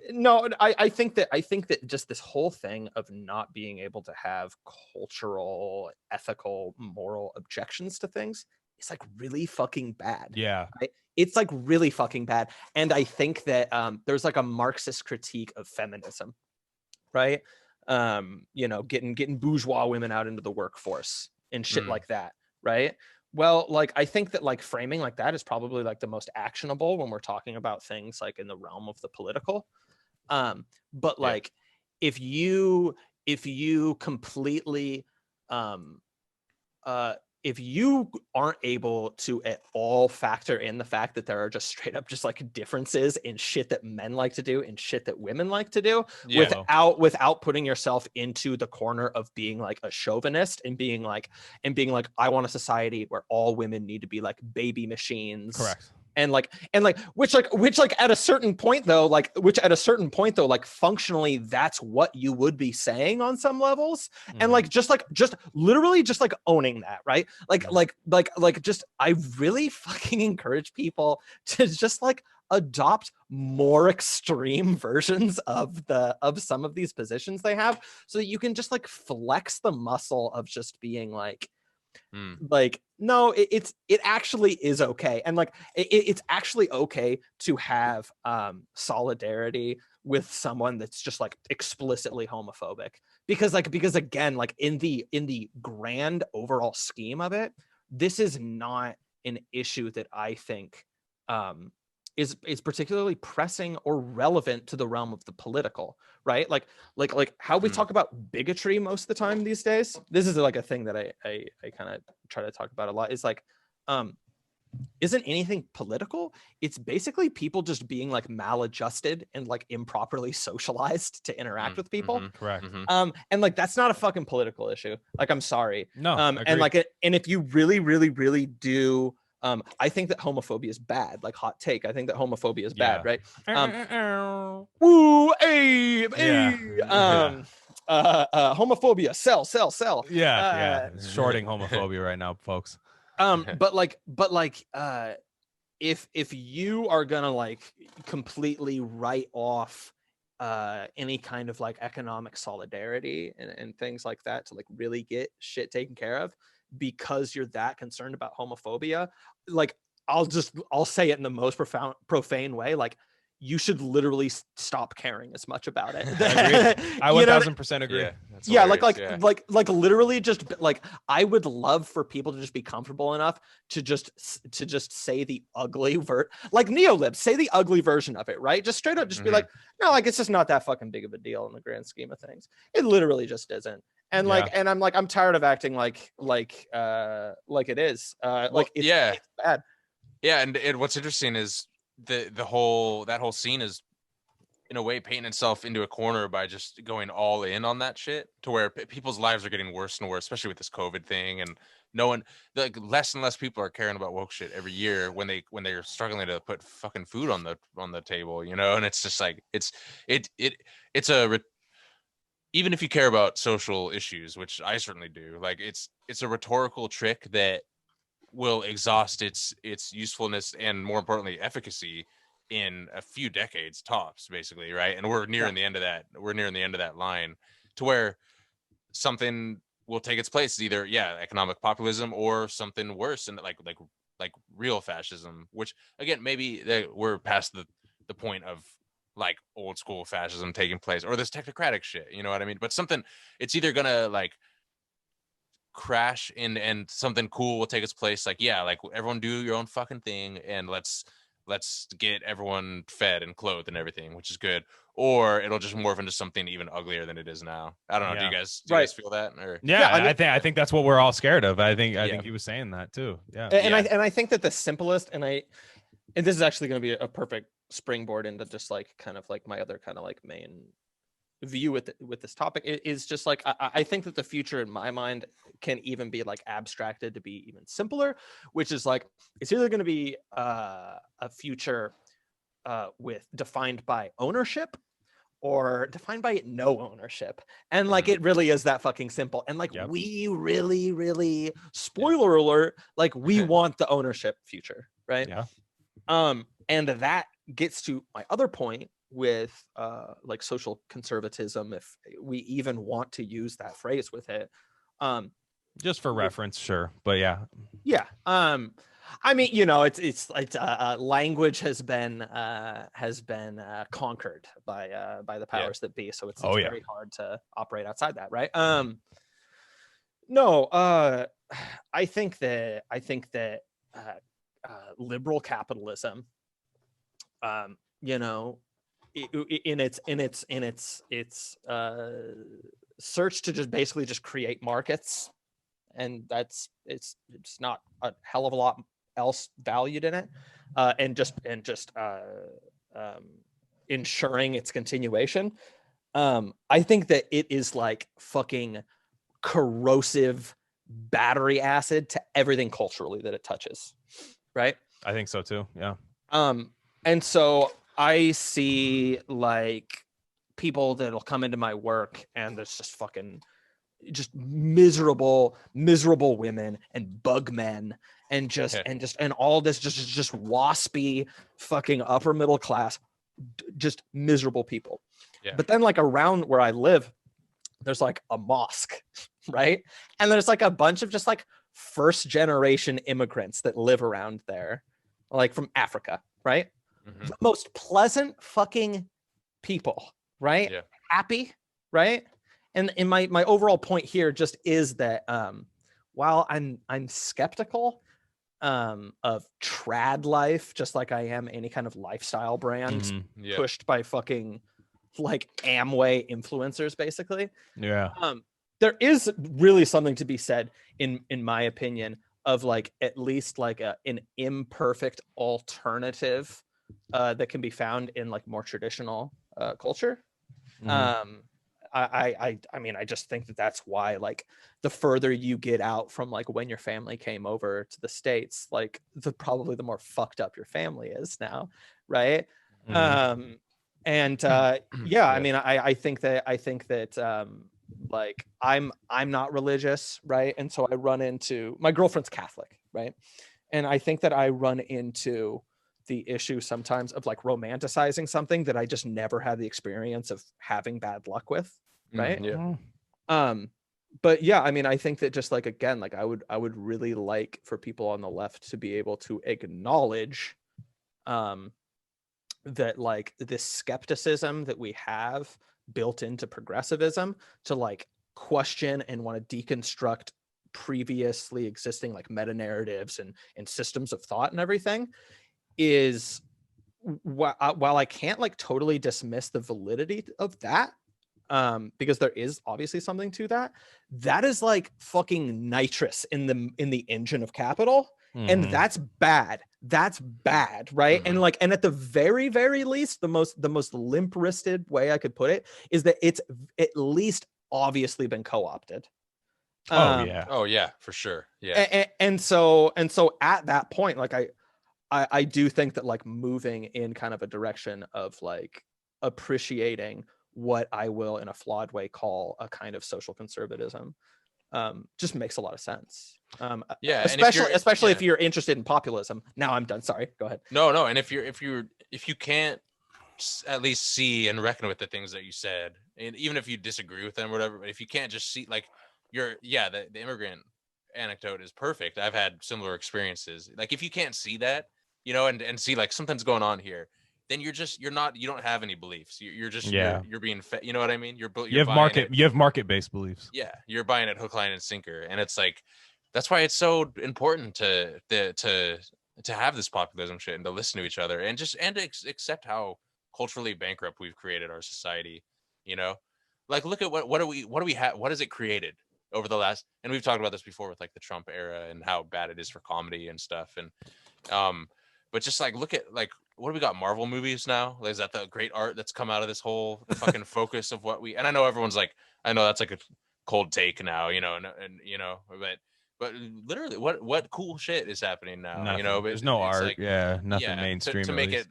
No, I think that just this whole thing of not being able to have cultural, ethical, moral objections to things is like really fucking bad. Yeah. Right? It's like really fucking bad. And I think that there's like a Marxist critique of feminism, right? You know, getting bourgeois women out into the workforce and shit like that, right? Well, like I think that like framing like that is probably like the most actionable when we're talking about things like in the realm of the political. But like if you completely if you aren't able to at all factor in the fact that there are just straight up just like differences in shit that men like to do and shit that women like to do without putting yourself into the corner of being like a chauvinist and being like I want a society where all women need to be like baby machines. Correct. And which at a certain point though, like functionally that's what you would be saying on some levels. And like just literally just like owning that, right? Just I really fucking encourage people to just like adopt more extreme versions of some of these positions they have, so that you can just like flex the muscle of just being like no, it actually is okay. And like it's actually okay to have solidarity with someone that's just like explicitly homophobic, because again, like in the grand overall scheme of it, this is not an issue that I think is particularly pressing or relevant to the realm of the political, right? Like how we talk about bigotry most of the time these days. This is like a thing that I kind of try to talk about a lot, is like isn't anything political. It's basically people just being like maladjusted and like improperly socialized to interact with people. Correct. And like that's not a fucking political issue. Like I'm sorry. No. And like and if you really do I think that homophobia is bad. Like hot take. I think that homophobia is bad, right? Woo, hey. Homophobia, sell. Shorting homophobia right now, folks. But if you are gonna like completely write off any kind of like economic solidarity and things like that to like really get shit taken care of, because you're that concerned about homophobia, like I'll say it in the most profane way, like you should literally stop caring as much about it. I 1000% agree. Yeah, like literally just like I would love for people to just be comfortable enough to just say the ugly like neolibs say the ugly version of it, right? Just straight up just be like, no, like it's just not that fucking big of a deal in the grand scheme of things. It literally just isn't. And like, and I'm tired of acting like it is. It's bad. Yeah, and what's interesting is that whole scene is in a way painting itself into a corner by just going all in on that shit, to where people's lives are getting worse and worse, especially with this COVID thing, and no one, like less and less people are caring about woke shit every year when they're struggling to put fucking food on the table, you know. And it's just like even if you care about social issues, which I certainly do, like it's a rhetorical trick that will exhaust its usefulness and, more importantly, efficacy in a few decades tops, basically, right? And we're nearing the end of that. We're nearing the end of that line, to where something will take its place. Either economic populism or something worse, and like real fascism. Which again, maybe we're past the point of like old school fascism taking place, or this technocratic shit. You know what I mean? But something, it's either gonna like crash and something cool will take its place. Like everyone do your own fucking thing, and let's get everyone fed and clothed and everything, which is good. Or it'll just morph into something even uglier than it is now. I don't know. Do you guys feel that? Or I think that's what we're all scared of. I think he was saying that too. I think that the simplest, and this is actually going to be a perfect springboard into just like kind of like my other kind of like main view with this topic is just like I think that the future in my mind can even be like abstracted to be even simpler, which is like it's either going to be a future with defined by ownership or defined by no ownership. And like it really is that fucking simple. And like we really spoiler alert, like we want the ownership future, right? And that gets to my other point with like social conservatism, if we even want to use that phrase with it. Just for reference, sure. But I mean, you know, it's language has been conquered by the powers that be, so it's very hard to operate outside that, right? I think that liberal capitalism, you know, in its search to just basically just create markets, and it's not a hell of a lot else valued in it, and just ensuring its continuation. I think that it is like fucking corrosive battery acid to everything culturally that it touches, right? I think so too. Yeah. And so I see like people that'll come into my work and there's just fucking just miserable women and bug men and all this just waspy fucking upper middle class, just miserable people. But then like around where I live, there's like a mosque, right? And there's like a bunch of just like first generation immigrants that live around there, like from Africa, right? The most pleasant fucking people, right? Happy, right? And in my overall point here just is that while I'm skeptical of trad life, just like I am any kind of lifestyle brand pushed by fucking like Amway influencers, basically. There is really something to be said, in my opinion, of like at least like an imperfect alternative that can be found in like more traditional culture. I mean, I just think that that's why, like, the further you get out from like when your family came over to the States, like probably the more fucked up your family is now, right? I mean, I think that like I'm not religious, right? And so I run into, my girlfriend's Catholic, right? And I think that I run into the issue sometimes of like romanticizing something that I just never had the experience of having bad luck with, right? But yeah, I mean, I think that just like, again, like I would really like for people on the left to be able to acknowledge that like this skepticism that we have built into progressivism, to like question and want to deconstruct previously existing like meta narratives and systems of thought and everything, is while I can't like totally dismiss the validity of that, because there is obviously something to that, that is like fucking nitrous in the engine of capital. And that's bad, right? And like, and at the very least, the most limp-wristed way I could put it is that it's at least obviously been co-opted. Oh yeah, for sure. And so at that point, like I do think that like moving in kind of a direction of like appreciating what I will in a flawed way call a kind of social conservatism just makes a lot of sense. Yeah, especially if you're interested in populism. Now I'm done. Sorry, go ahead. No, and if you can't at least see and reckon with the things that you said, and even if you disagree with them or whatever, but if you can't just see, like, the immigrant anecdote is perfect. I've had similar experiences. Like, if you can't see that, and see like something's going on here, then you don't have any beliefs. You're just you're being fed. You know what I mean? You have market-based beliefs. Yeah, you're buying it hook, line, and sinker, and it's like that's why it's so important to have this populism shit and to listen to each other and to accept how culturally bankrupt we've created our society. Like, look at what do we have? What has it created over the last? And we've talked about this before with like the Trump era and how bad it is for comedy and stuff. And but just like look at like what do we got? Marvel movies now? Like, is that the great art that's come out of this whole fucking focus of what we? And I know everyone's like, I know that's like a cold take now, but literally, what cool shit is happening now? Nothing. But there's no art. like, Nothing mainstream to make it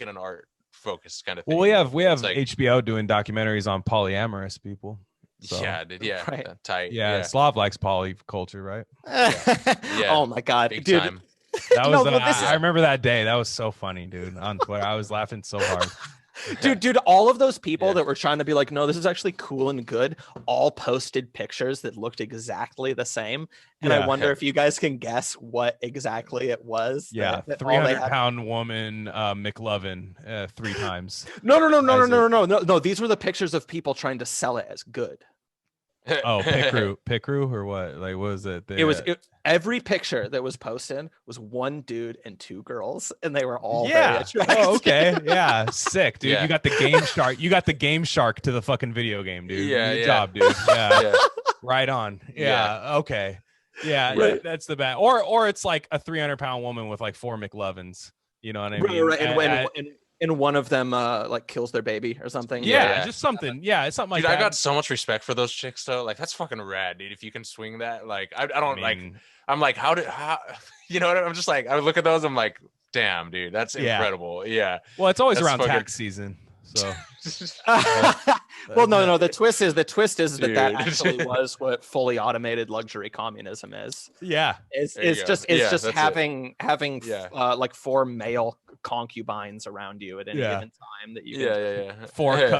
an art focused kind of thing. Well, we have like, HBO doing documentaries on polyamorous people. So. Yeah, right. Tight. Yeah, Slav likes polyculture, right? Yeah. Oh my god, Big dude. time. That was I remember that day. That was so funny, dude. On Twitter, I was laughing so hard. Dude, all of those people that were trying to be like, no, this is actually cool and good, all posted pictures that looked exactly the same. And I wonder if you guys can guess what exactly it was. Yeah, 300-pound woman, McLovin, 3 times. No. These were the pictures of people trying to sell it as good. Oh, Picru or what? Like, what was it? Every picture that was posted was one dude and 2 girls, and they were all very attractive. Oh, okay, yeah, sick, dude. Yeah. You got the game shark. You got the game shark to the fucking video game, dude. Good job, dude. Yeah, right on. Yeah, okay. Yeah, right. That's the bad. Or it's like a 300-pound woman with like 4 McLovins. You know what I mean? Right. And one of them like kills their baby or something. Yeah. Just something. Yeah, it's something like that. I got so much respect for those chicks though. Like, that's fucking rad, dude. If you can swing that, like, I don't like. I'm like, how you know what? I'm just like, I look at those. I'm like, damn, dude, that's incredible. Yeah. Well, it's always around tax season. So. Well, no. The twist is that actually was what fully automated luxury communism is. Yeah. It's just having like 4 male concubines around you at any given time that you can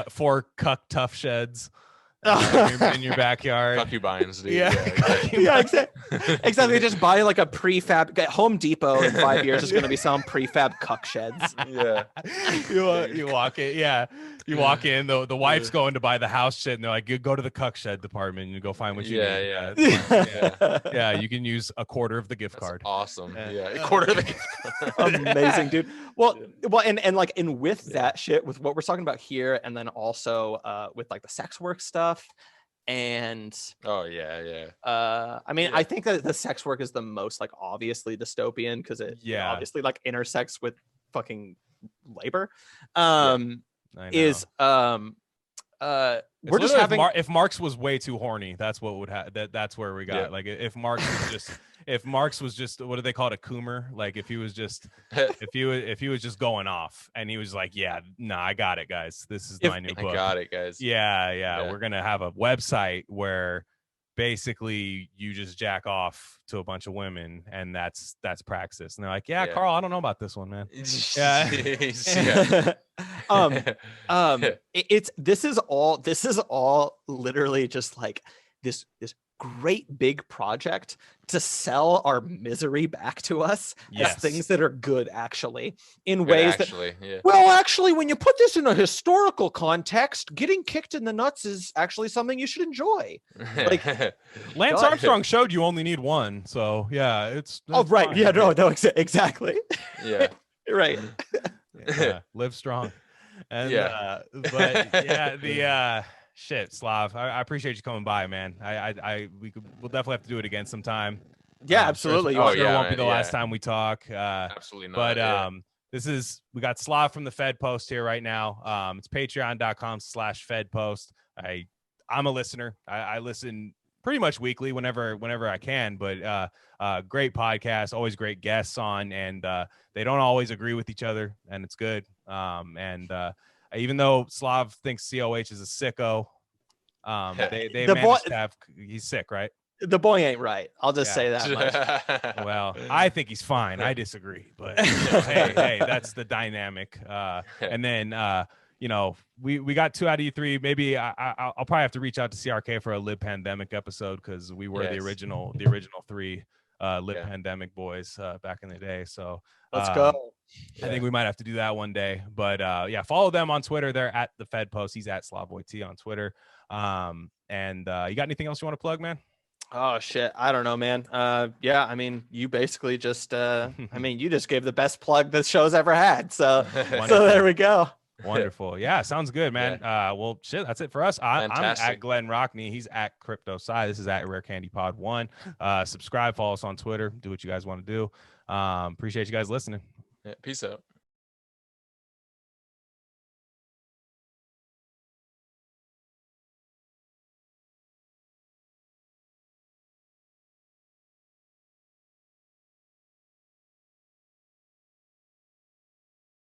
4 cuck tough sheds in your backyard. Concubines, dude. Exactly. Just buy like a prefab. Home Depot in 5 years is going to be selling prefab cuck sheds. Yeah. You walk in. Yeah. You walk in. The wife's going to buy the house shit, and they're like, "You go to the cuck shed department and you go find what you need." Yeah. You can use a quarter of the gift card. Awesome. Yeah. A quarter of the gift card. Amazing, dude. Well, and with that shit, with what we're talking about here, and then also with like the sex work stuff. And I think that the sex work is the most like obviously dystopian because it obviously like intersects with fucking labor. We're just having if Marx was way too horny, that's what would happen. That's where we got like if Marx was just what do they call it, a coomer? Like if he was just going off and he was like, I got it, guys, this is my new book. I got it, guys. Yeah, we're gonna have a website where basically you just jack off to a bunch of women and that's Praxis. And they're like, Carl, I don't know about this one, man. This is all literally just like this great big project to sell our misery back to us as things that are good, actually, in ways actually, when you put this in a historical context, getting kicked in the nuts is actually something you should enjoy. Like Lance Armstrong showed you only need one, so it's right. Fine. Yeah, no, exactly. Yeah. Right. Live strong. And shit, Slav, I appreciate you coming by, man. We'll definitely have to do it again sometime. Yeah, absolutely. It won't be the last time we talk. Absolutely not. But we got Slav from the Fedpost here right now. It's patreon.com/Fedpost. I'm a listener. I listen pretty much weekly whenever I can, but great podcast, always great guests on, and they don't always agree with each other, and it's good. Even though Slav thinks COH is a sicko, he's sick, right? The boy ain't right. I'll just Yeah. say that much. Well, I think he's fine. I disagree, but hey, that's the dynamic. And then we got 2 out of you 3. Maybe I'll probably have to reach out to CRK for a Lib Pandemic episode because we were the Yes. original 3 Lib Pandemic boys back in the day. So Let's go. I think we might have to do that one day. But yeah, follow them on Twitter. They're at the Fedpost. He's at SlavBoyT on Twitter. And you got anything else you want to plug, man? Oh shit, I don't know, man. Yeah, I mean, you basically just you just gave the best plug this show's ever had. So there we go. Wonderful. Yeah, sounds good, man. Well, shit, that's it for us. I'm at Glenn Rockney. He's at Crypto Sci. This is at RareCandy Pod 1. Subscribe, follow us on Twitter. Do what you guys want to do. Appreciate you guys listening. Yeah, peace out.